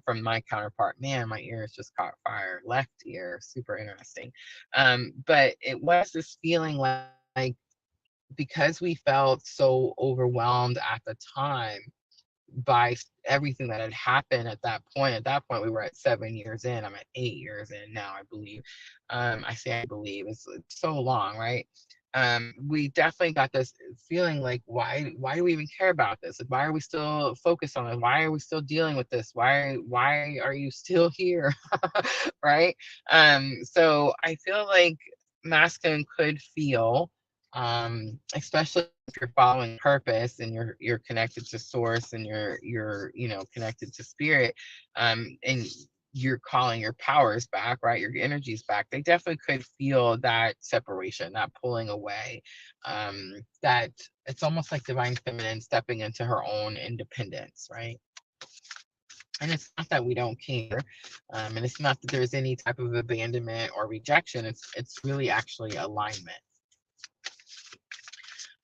from my counterpart. Man, my ears just caught fire. Left ear, super interesting. But it was this feeling like because we felt so overwhelmed at the time by everything that had happened at that point. At that point, we were at 7 years in. I'm at 8 years in now, I believe. I say I believe. It's so long, right? We definitely got this feeling like, why do we even care about this? Like, why are we still focused on it? Why are we still dealing with this? Why are you still here? Right? So I feel like masculine could feel especially if you're following purpose and you're connected to source and you're connected to spirit, and you're calling your powers back, right? Your energies back. They definitely could feel that separation, that pulling away. That it's almost like divine feminine stepping into her own independence, right? And it's not that we don't care, and it's not that there's any type of abandonment or rejection. It's really actually alignment.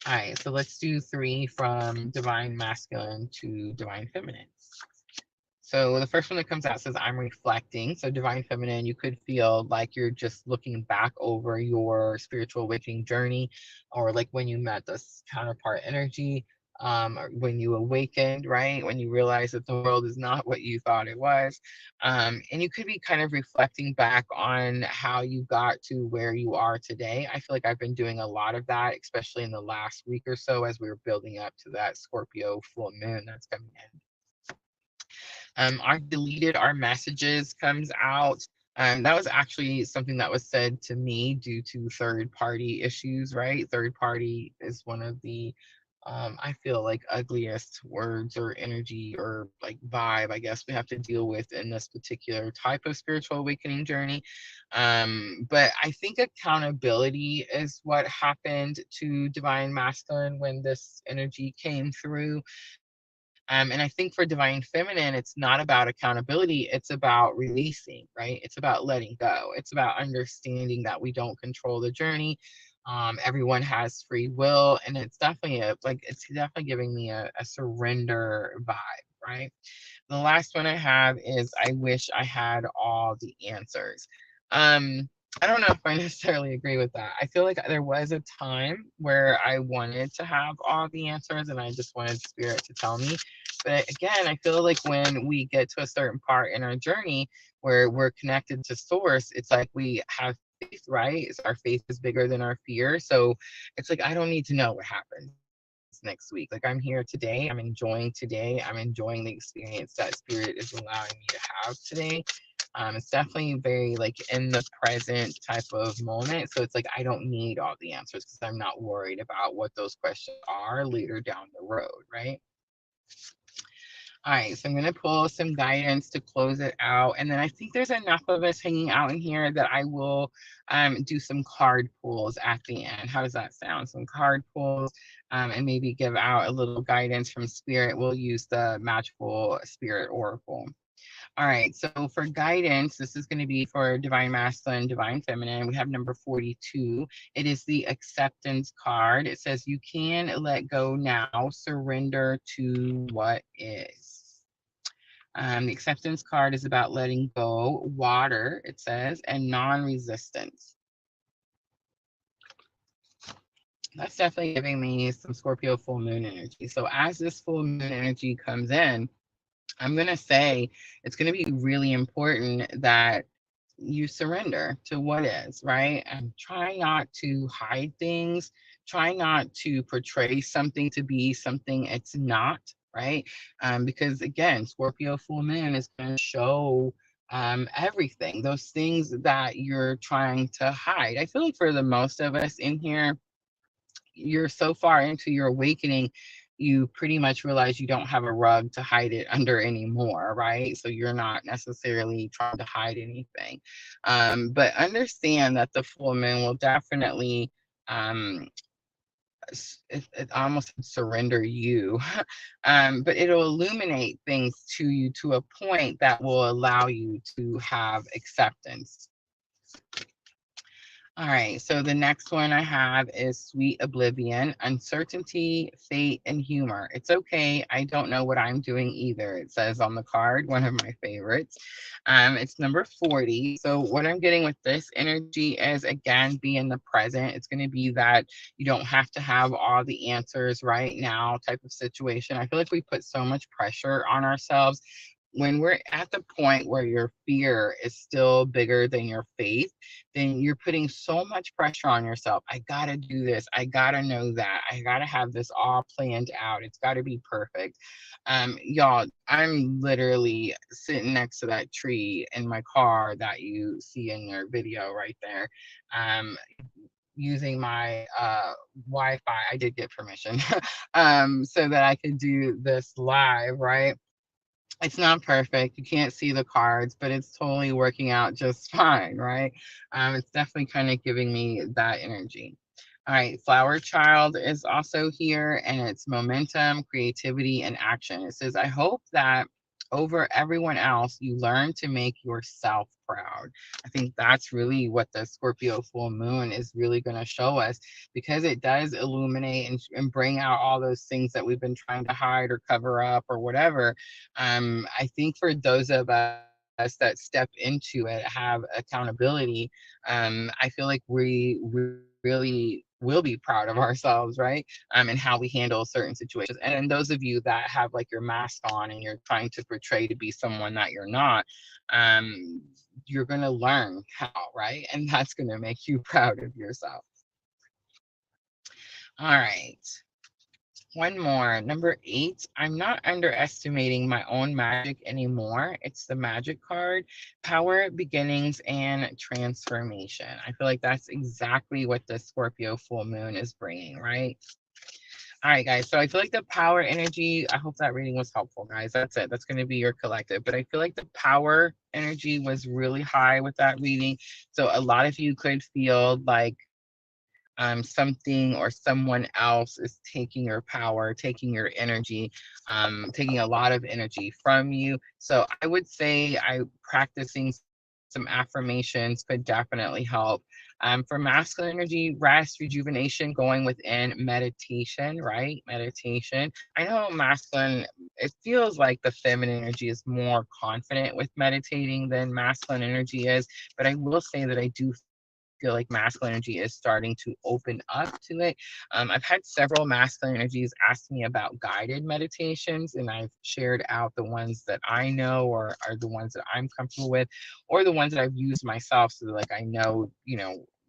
All right, so let's do 3 from divine masculine to divine feminine. So the first one that comes out says, I'm reflecting. So divine feminine, you could feel like you're just looking back over your spiritual awakening journey, or like when you met this counterpart energy, or when you awakened, right? When you realized that the world is not what you thought it was. And you could be kind of reflecting back on how you got to where you are today. I feel like I've been doing a lot of that, especially in the last week or so as we were building up to that Scorpio full moon that's coming in. Our deleted our messages comes out. That was actually something that was said to me due to third party issues, right? Third party is one of the, I feel like, ugliest words or energy or like vibe, I guess, we have to deal with in this particular type of spiritual awakening journey. But I think accountability is what happened to divine masculine when this energy came through. And I think for divine feminine, it's not about accountability. It's about releasing, right? It's about letting go. It's about understanding that we don't control the journey. Everyone has free will, and it's definitely giving me a surrender vibe, right? The last one I have is I wish I had all the answers. Um, I don't know if I necessarily agree with that. I feel like there was a time where I wanted to have all the answers and I just wanted spirit to tell me. But again, I feel like when we get to a certain part in our journey where we're connected to source, it's like we have faith, right? Our faith is bigger than our fear. So it's like, I don't need to know what happens next week. Like, I'm here today. I'm enjoying the experience that spirit is allowing me to have today. It's definitely very like in the present type of moment. So it's like I don't need all the answers because I'm not worried about what those questions are later down the road, right? All right, so I'm going to pull some guidance to close it out. And then I think there's enough of us hanging out in here that I will do some card pulls at the end. How does that sound? Some card pulls, and maybe give out a little guidance from spirit. We'll use the magical spirit oracle. All right, so for guidance, this is going to be for divine masculine, divine feminine. We have number 42. It is the acceptance card. It says, you can let go now, surrender to what is. The acceptance card is about letting go, water, it says, and non-resistance. That's definitely giving me some Scorpio full moon energy. So as this full moon energy comes in, I'm going to say it's going to be really important that you surrender to what is, right? And try not to hide things. Try not to portray something to be something it's not, right? Because again, Scorpio full moon is going to show everything, those things that you're trying to hide. I feel like for the most of us in here, you're so far into your awakening, you pretty much realize you don't have a rug to hide it under anymore, right? So you're not necessarily trying to hide anything. But understand that the full moon will definitely, um, it almost surrender you, but it'll illuminate things to you to a point that will allow you to have acceptance. All right, so the next one I have is Sweet Oblivion, Uncertainty, Fate, and Humor. It's okay, I don't know what I'm doing either, it says on the card, one of my favorites. It's number 40. So what I'm getting with this energy is, again, be in the present. It's going to be that you don't have to have all the answers right now type of situation. I feel like we put so much pressure on ourselves when we're at the point where your fear is still bigger than your faith, then you're putting so much pressure on yourself. I gotta do this. I gotta know that. I gotta have this all planned out. It's gotta be perfect. Y'all, I'm literally sitting next to that tree in my car that you see in your video right there. Um, using my Wi-Fi. I did get permission so that I could do this live, right? It's not perfect. You can't see the cards, but it's totally working out just fine, right? It's definitely kind of giving me that energy. All right, Flower Child is also here, and it's momentum, creativity, and action. It says, I hope that over everyone else, you learn to make yourself proud. I think that's really what the Scorpio full moon is really going to show us, because it does illuminate and bring out all those things that we've been trying to hide or cover up or whatever. I think for those of us that step into it, have accountability, I feel like we really will be proud of ourselves, right? And how we handle certain situations. And then those of you that have like your mask on and you're trying to portray to be someone that you're not, um, you're going to learn how, right? And that's going to make you proud of yourself. All right. One more, number 8. I'm not underestimating my own magic anymore. It's the magic card, power, beginnings, and transformation. I feel like that's exactly what the Scorpio full moon is bringing, right? All right, guys. So I feel like the power energy, I hope that reading was helpful, guys. That's it. That's going to be your collective. But I feel like the power energy was really high with that reading. So a lot of you could feel like something or someone else is taking your power, taking your energy, taking a lot of energy from you. So I would say practicing some affirmations could definitely help. For masculine energy, rest, rejuvenation, going within meditation, right? Meditation. I know masculine, it feels like the feminine energy is more confident with meditating than masculine energy is, but I will say that I do feel like masculine energy is starting to open up to it. I've had several masculine energies ask me about guided meditations, and I've shared out the ones that I know or are the ones that I'm comfortable with, or the ones that I've used myself, so that, like, I know,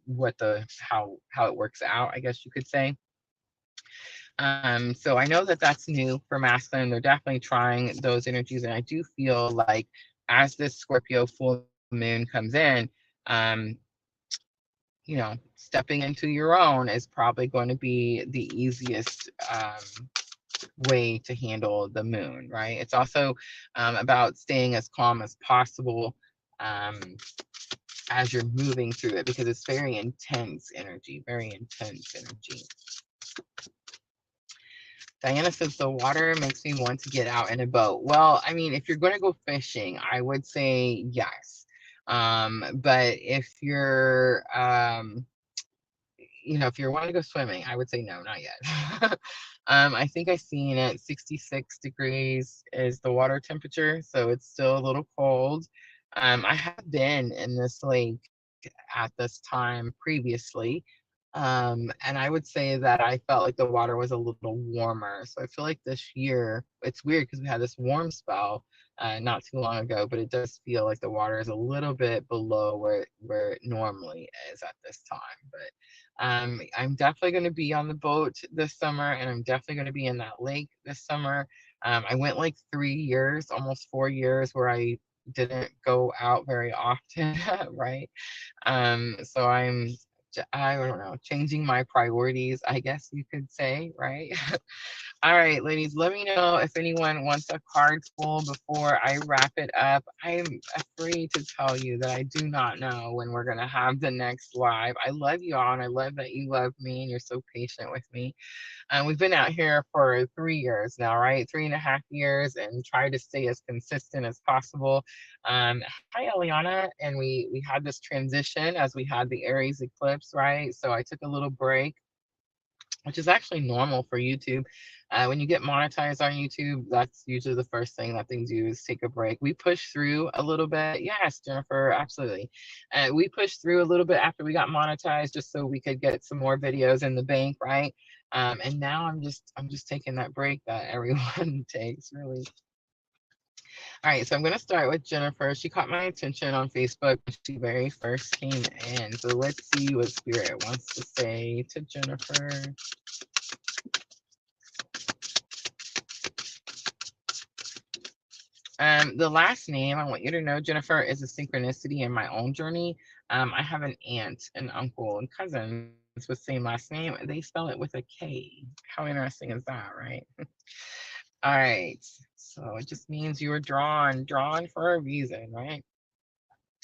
what how it works out, I guess you could say. So I know that that's new for masculine. They're definitely trying those energies, and I do feel like as this Scorpio full moon comes in, um, stepping into your own is probably going to be the easiest way to handle the moon, right? It's also about staying as calm as possible um, as you're moving through it, because it's very intense energy, very intense energy. Diana says the water makes me want to get out in a boat. Well, I mean, if you're going to go fishing, I would say yes. But if you're wanting to go swimming, I would say no, not yet. I think I seen it 66 degrees is the water temperature, so it's still a little cold. I have been in this lake at this time previously, and I would say that I felt like the water was a little warmer. So I feel like this year, it's weird because we had this warm spell not too long ago, but it does feel like the water is a little bit below where it normally is at this time. But I'm definitely going to be on the boat this summer, and I'm definitely going to be in that lake this summer. I went like 3 years, almost 4 years, where I didn't go out very often, right? So I don't know, changing my priorities, I guess you could say, right? All right, ladies, let me know if anyone wants a card pull before I wrap it up. I'm afraid to tell you that I do not know when we're going to have the next live. I love you all, and I love that you love me and you're so patient with me. We've been out here for 3 years now, right? 3.5 years, and try to stay as consistent as possible. Hi, Eliana. And we had this transition as we had the Aries eclipse, right? So I took a little break, which is actually normal for YouTube. When you get monetized on YouTube, that's usually the first thing that they do is take a break. We pushed through a little bit. Yes, Jennifer, absolutely. We pushed through a little bit after we got monetized, just so we could get some more videos in the bank, right? And now I'm just taking that break that everyone takes, really. All right, so I'm going to start with Jennifer. She caught my attention on Facebook when she very first came in. So let's see what Spirit wants to say to Jennifer. The last name, I want you to know, Jennifer, is a synchronicity in my own journey. I have an aunt, an uncle, and cousins it's with the same last name. They spell it with a K. How interesting is that, right? All right. So it just means you were drawn for a reason, right?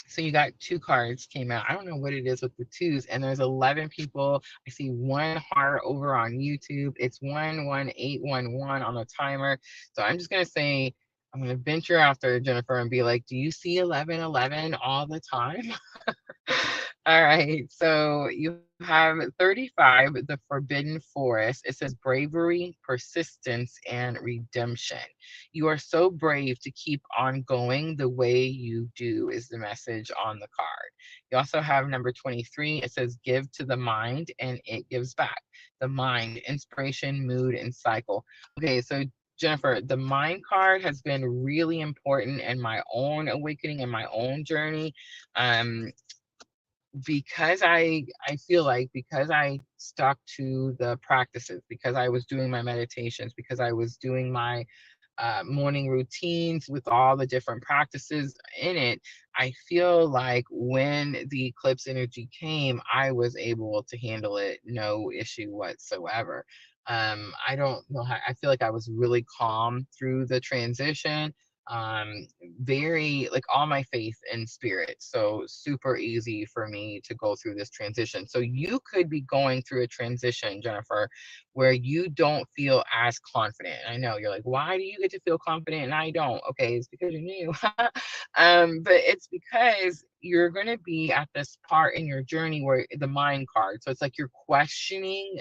So you got two cards came out. I don't know what it is with the twos, and there's 11 people. I see one heart over on YouTube. It's 11811 on the timer. So I'm just gonna say, I'm gonna venture after Jennifer and be like, do you see 1111 all the time? All right, so you have 35, the Forbidden Forest. It says bravery, persistence, and redemption. You are so brave to keep on going the way you do, is the message on the card. You also have number 23. It says give to the mind and it gives back. The mind, inspiration, mood, and cycle. Okay, so Jennifer, the mind card has been really important in my own awakening and my own journey. Because I feel like because I stuck to the practices, because I was doing my meditations, because I was doing my morning routines with all the different practices in it, I feel like when the eclipse energy came, I was able to handle it no issue whatsoever. I don't know how, I feel like I was really calm through the transition. um Very, like, all my faith in spirit, so super easy for me to go through this transition. So you could be going through a transition, Jennifer, where you don't feel as confident. I know you're like, why do you get to feel confident and I don't? Okay, it's because you're new. But it's because you're going to be at this part in your journey where the mind card, so it's like you're questioning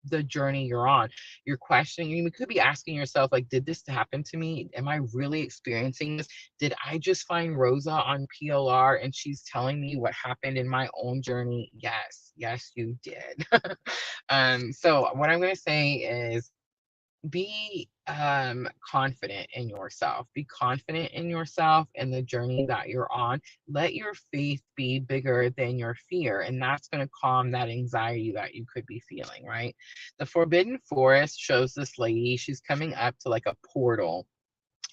the journey you're on. You're questioning, you could be asking yourself, like, did this happen to me? Am I really experiencing this? Did I just find Rosa on PLR and she's telling me what happened in my own journey? Yes, you did. So what I'm going to say is, be confident in yourself. Be confident in yourself and the journey that you're on. Let your faith be bigger than your fear, and that's going to calm that anxiety that you could be feeling, right? The Forbidden Forest shows this lady. She's coming up to like a portal,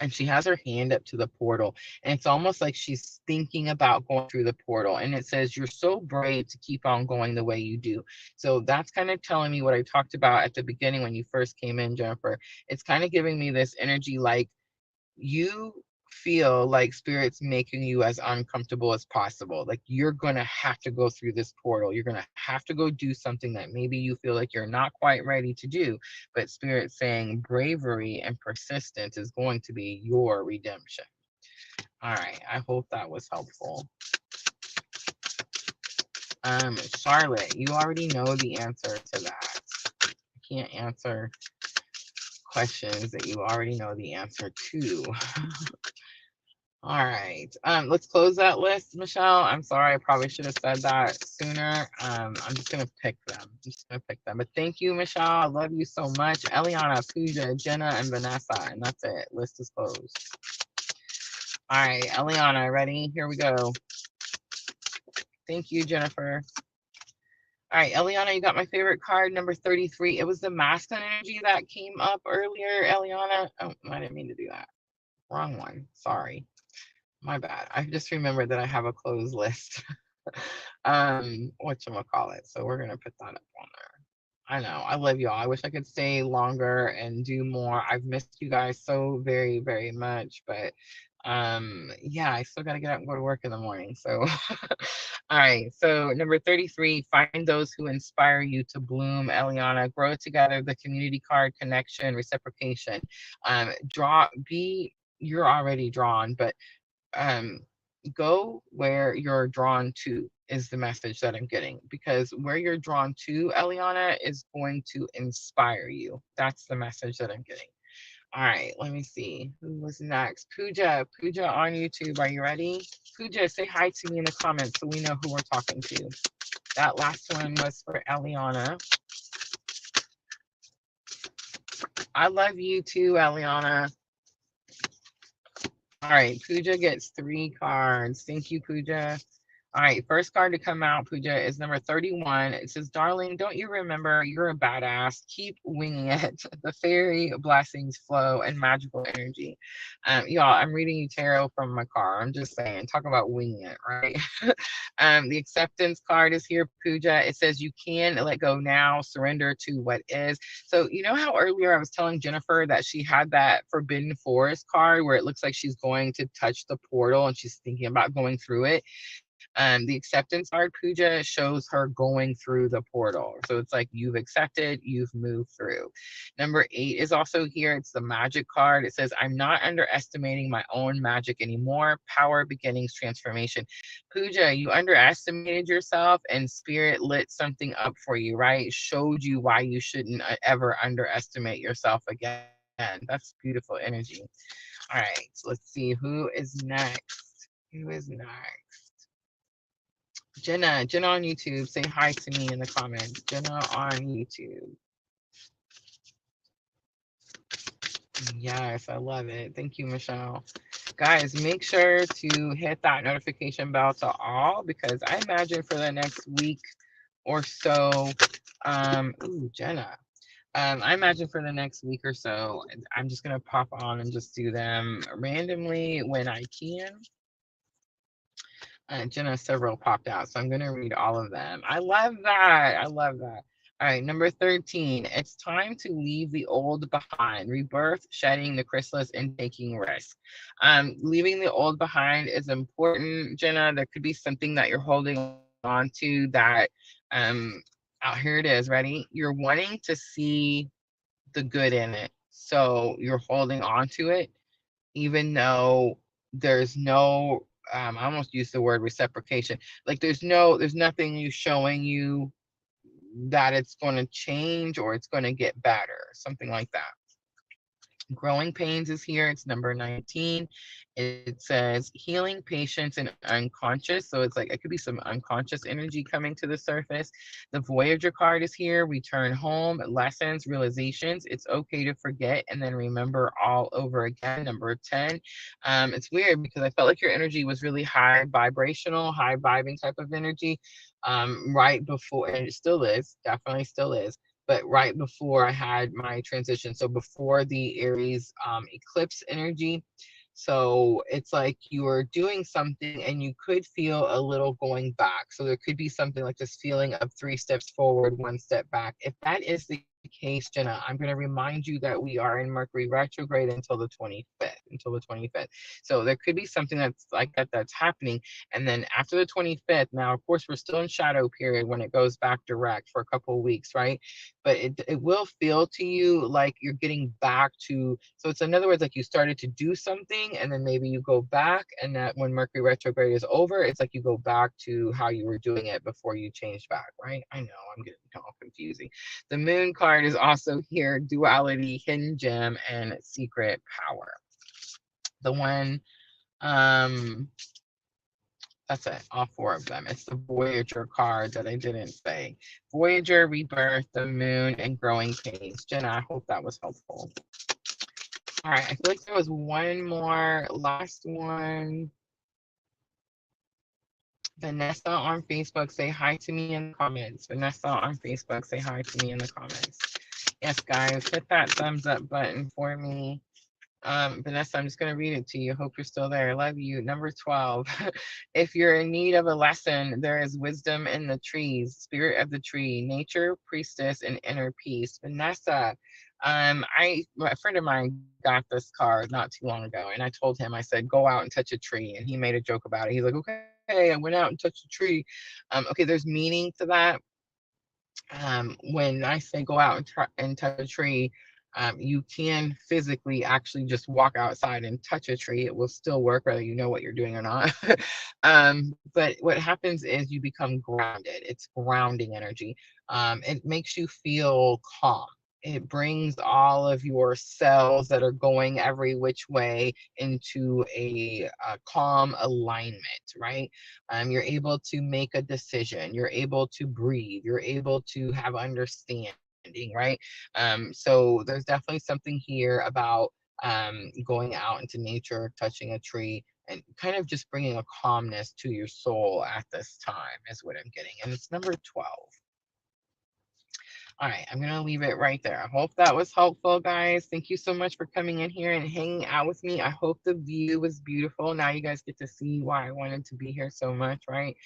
and she has her hand up to the portal, and it's almost like she's thinking about going through the portal, and it says you're so brave to keep on going the way you do. So that's kind of telling me what I talked about at the beginning when you first came in, Jennifer. It's kind of giving me this energy, like, you feel like spirit's making you as uncomfortable as possible. Like, you're going to have to go through this portal. You're going to have to go do something that maybe you feel like you're not quite ready to do. But spirit's saying bravery and persistence is going to be your redemption. All right. I hope that was helpful. Charlotte, you already know the answer to that. I can't answer questions that you already know the answer to. All right. Let's close that list, Michelle. I'm sorry, I probably should have said that sooner. I'm just gonna pick them. But thank you, Michelle. I love you so much. Eliana, Pooja, Jenna, and Vanessa, and that's it. List is closed. All right, Eliana, ready? Here we go. Thank you, Jennifer. All right, Eliana, you got my favorite card, number 33. It was the masculine energy that came up earlier, Eliana. Oh, I didn't mean to do that. Wrong one. Sorry. My bad. I just remembered that I have a closed list. Whatchamacallit. So we're gonna put that up on there. I know. I love y'all. I wish I could stay longer and do more. I've missed you guys so very, very much. But yeah, I still gotta get up and go to work in the morning. So all right. So number 33, find those who inspire you to bloom, Eliana. Grow together, the community card, connection, reciprocation. You're already drawn, but go where you're drawn to is the message that I'm getting, because where you're drawn to, Eliana, is going to inspire you. That's the message that I'm getting. All right, let me see who was next. Pooja on YouTube. Are you ready? Pooja, say hi to me in the comments so we know who we're talking to. That last one was for Eliana. I love you too, Eliana. All right, Pooja gets 3 cards. Thank you, Pooja. All right, first card to come out, Pooja, is number 31. It says, darling, don't you remember you're a badass? Keep winging it. The fairy blessings flow and magical energy. Y'all, I'm reading you tarot from my car. I'm just saying, talk about winging it, right? The acceptance card is here, Pooja. It says you can let go now, surrender to what is. So you know how earlier I was telling Jennifer that she had that Forbidden Forest card where it looks like she's going to touch the portal and she's thinking about going through it. The acceptance card, Pooja, shows her going through the portal. So it's like you've accepted, you've moved through. Number 8 is also here. It's the magic card. It says, I'm not underestimating my own magic anymore. Power, beginnings, transformation. Pooja, you underestimated yourself and spirit lit something up for you, right? Showed you why you shouldn't ever underestimate yourself again. That's beautiful energy. All right, so let's see who is next. Who is next? Jenna on YouTube, say hi to me in the comments. Jenna on YouTube. Yes, I love it. Thank you, Michelle. Guys, make sure to hit that notification bell to all because I imagine for the next week or so, Jenna. I imagine for the next week or so, I'm just gonna pop on and just do them randomly when I can. Jenna, several popped out, so I'm going to read all of them. I love that. I love that. All right, number 13. It's time to leave the old behind. Rebirth, shedding the chrysalis, and taking risk. Leaving the old behind is important, Jenna. There could be something that you're holding on to that, here it is. Ready? You're wanting to see the good in it, so you're holding on to it, even though there's no I almost used the word reciprocation. Like there's nothing you showing you that it's going to change or it's going to get better, something like that. Growing Pains is here. It's number 19. It says healing, patience, and unconscious. So it's like it could be some unconscious energy coming to the surface. The Voyager card is here. Return home, lessons, realizations. It's okay to forget and then remember all over again. Number 10. It's weird because I felt like your energy was really high vibrational, high vibing type of energy right before, and it still is, definitely still is, but right before I had my transition. So before the Aries eclipse energy. So it's like you are doing something and you could feel a little going back. So there could be something like this feeling of 3 steps forward, 1 step back. If that is the case, Jenna, I'm going to remind you that we are in Mercury retrograde until the 25th. So there could be something that's like that that's happening. And then after the 25th, now, of course, we're still in shadow period when it goes back direct for a couple of weeks, right? But it will feel to you like you're getting back to, so it's in other words, like you started to do something and then maybe you go back, and that when Mercury retrograde is over, it's like you go back to how you were doing it before you changed back, right? I know I'm getting all confusing. The Moon card is also here, duality, hidden gem, and secret power. The one, that's it, all 4 of them. It's the Voyager card that I didn't say. Voyager, Rebirth, the Moon, and Growing Pains. Jenna, I hope that was helpful. All right, I feel like there was one more, last one. Vanessa on Facebook, say hi to me in the comments. Vanessa on Facebook, say hi to me in the comments. Yes, guys, hit that thumbs up button for me. Vanessa, I'm just going to read it to you. Hope you're still there. Love you. Number 12. If you're in need of a lesson, there is wisdom in the trees, spirit of the tree, nature, priestess, and inner peace. Vanessa, a friend of mine got this card not too long ago, and I told him, I said, go out and touch a tree. And he made a joke about it. He's like, okay, I went out and touched a tree. Okay, there's meaning to that. When I say go out and touch a tree, you can physically actually just walk outside and touch a tree. It will still work whether you know what you're doing or not. But what happens is you become grounded. It's grounding energy. It makes you feel calm. It brings all of your cells that are going every which way into a calm alignment, right? You're able to make a decision. You're able to breathe. You're able to have understanding, right? So there's definitely something here about going out into nature, touching a tree, and kind of just bringing a calmness to your soul at this time is what I'm getting. And it's number 12. All right, I'm going to leave it right there. I hope that was helpful, guys. Thank you so much for coming in here and hanging out with me. I hope the view was beautiful. Now you guys get to see why I wanted to be here so much, right?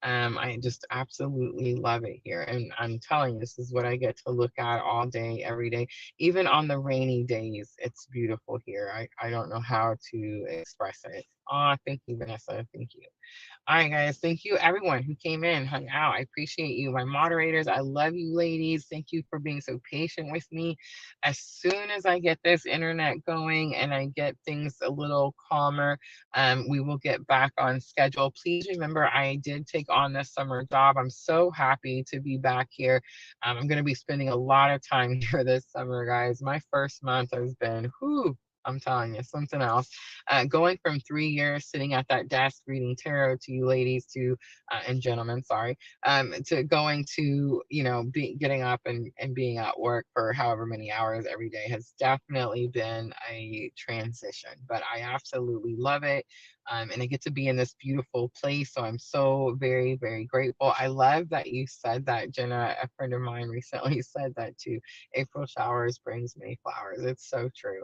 I just absolutely love it here. And I'm telling you, this is what I get to look at all day, every day. Even on the rainy days, it's beautiful here. I don't know how to express it. Oh, thank you, Vanessa. Thank you. All right, guys. Thank you, everyone who came in, hung out. I appreciate you. My moderators, I love you, ladies. Thank you for being so patient with me. As soon as I get this internet going and I get things a little calmer, we will get back on schedule. Please remember, I did take on this summer job. I'm so happy to be back here. I'm going to be spending a lot of time here this summer, guys. My first month has been, whew, I'm telling you, something else. Going from 3 years sitting at that desk reading tarot to you ladies to, and gentlemen, sorry, to going to, getting up and being at work for however many hours every day has definitely been a transition, but I absolutely love it. And I get to be in this beautiful place. So I'm so very, very grateful. I love that you said that, Jenna. A friend of mine recently said that too. April showers brings May flowers. It's so true.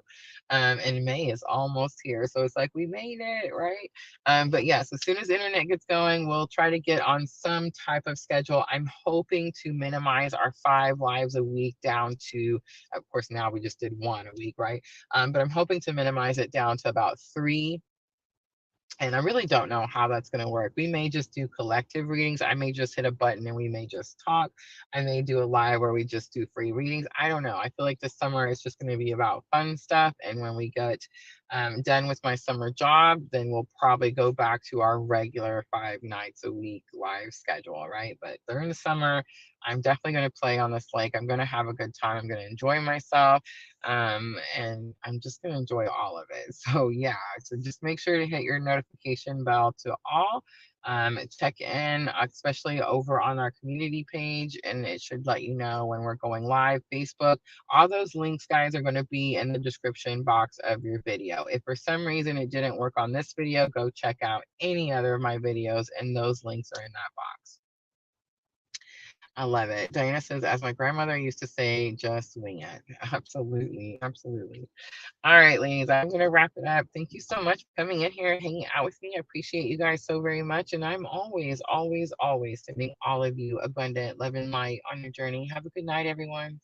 And May is almost here. So it's like we made it, right? But yes, as soon as the internet gets going, we'll try to get on some type of schedule. I'm hoping to minimize our 5 lives a week down to, of course, now we just did 1 a week, right? But I'm hoping to minimize it down to about 3, and I really don't know how that's going to work. We may just do collective readings. I may just hit a button and we may just talk. I may do a live where we just do free readings. I don't know. I feel like this summer is just going to be about fun stuff. And when we get done with my summer job, then we'll probably go back to our regular 5 nights a week live schedule, right? But during the summer, I'm definitely going to play on this lake. I'm going to have a good time. I'm going to enjoy myself. And I'm just going to enjoy all of it. So yeah, so just make sure to hit your notification bell to all. Check in, especially over on our community page, and it should let you know when we're going live. Facebook, all those links, guys, are going to be in the description box of your video. If for some reason it didn't work on this video, go check out any other of my videos, and those links are in that box. I love it. Diana says, as my grandmother used to say, just wing it. Absolutely. Absolutely. All right, ladies, I'm going to wrap it up. Thank you so much for coming in here and hanging out with me. I appreciate you guys so very much. And I'm always, always, always sending all of you abundant love and light on your journey. Have a good night, everyone.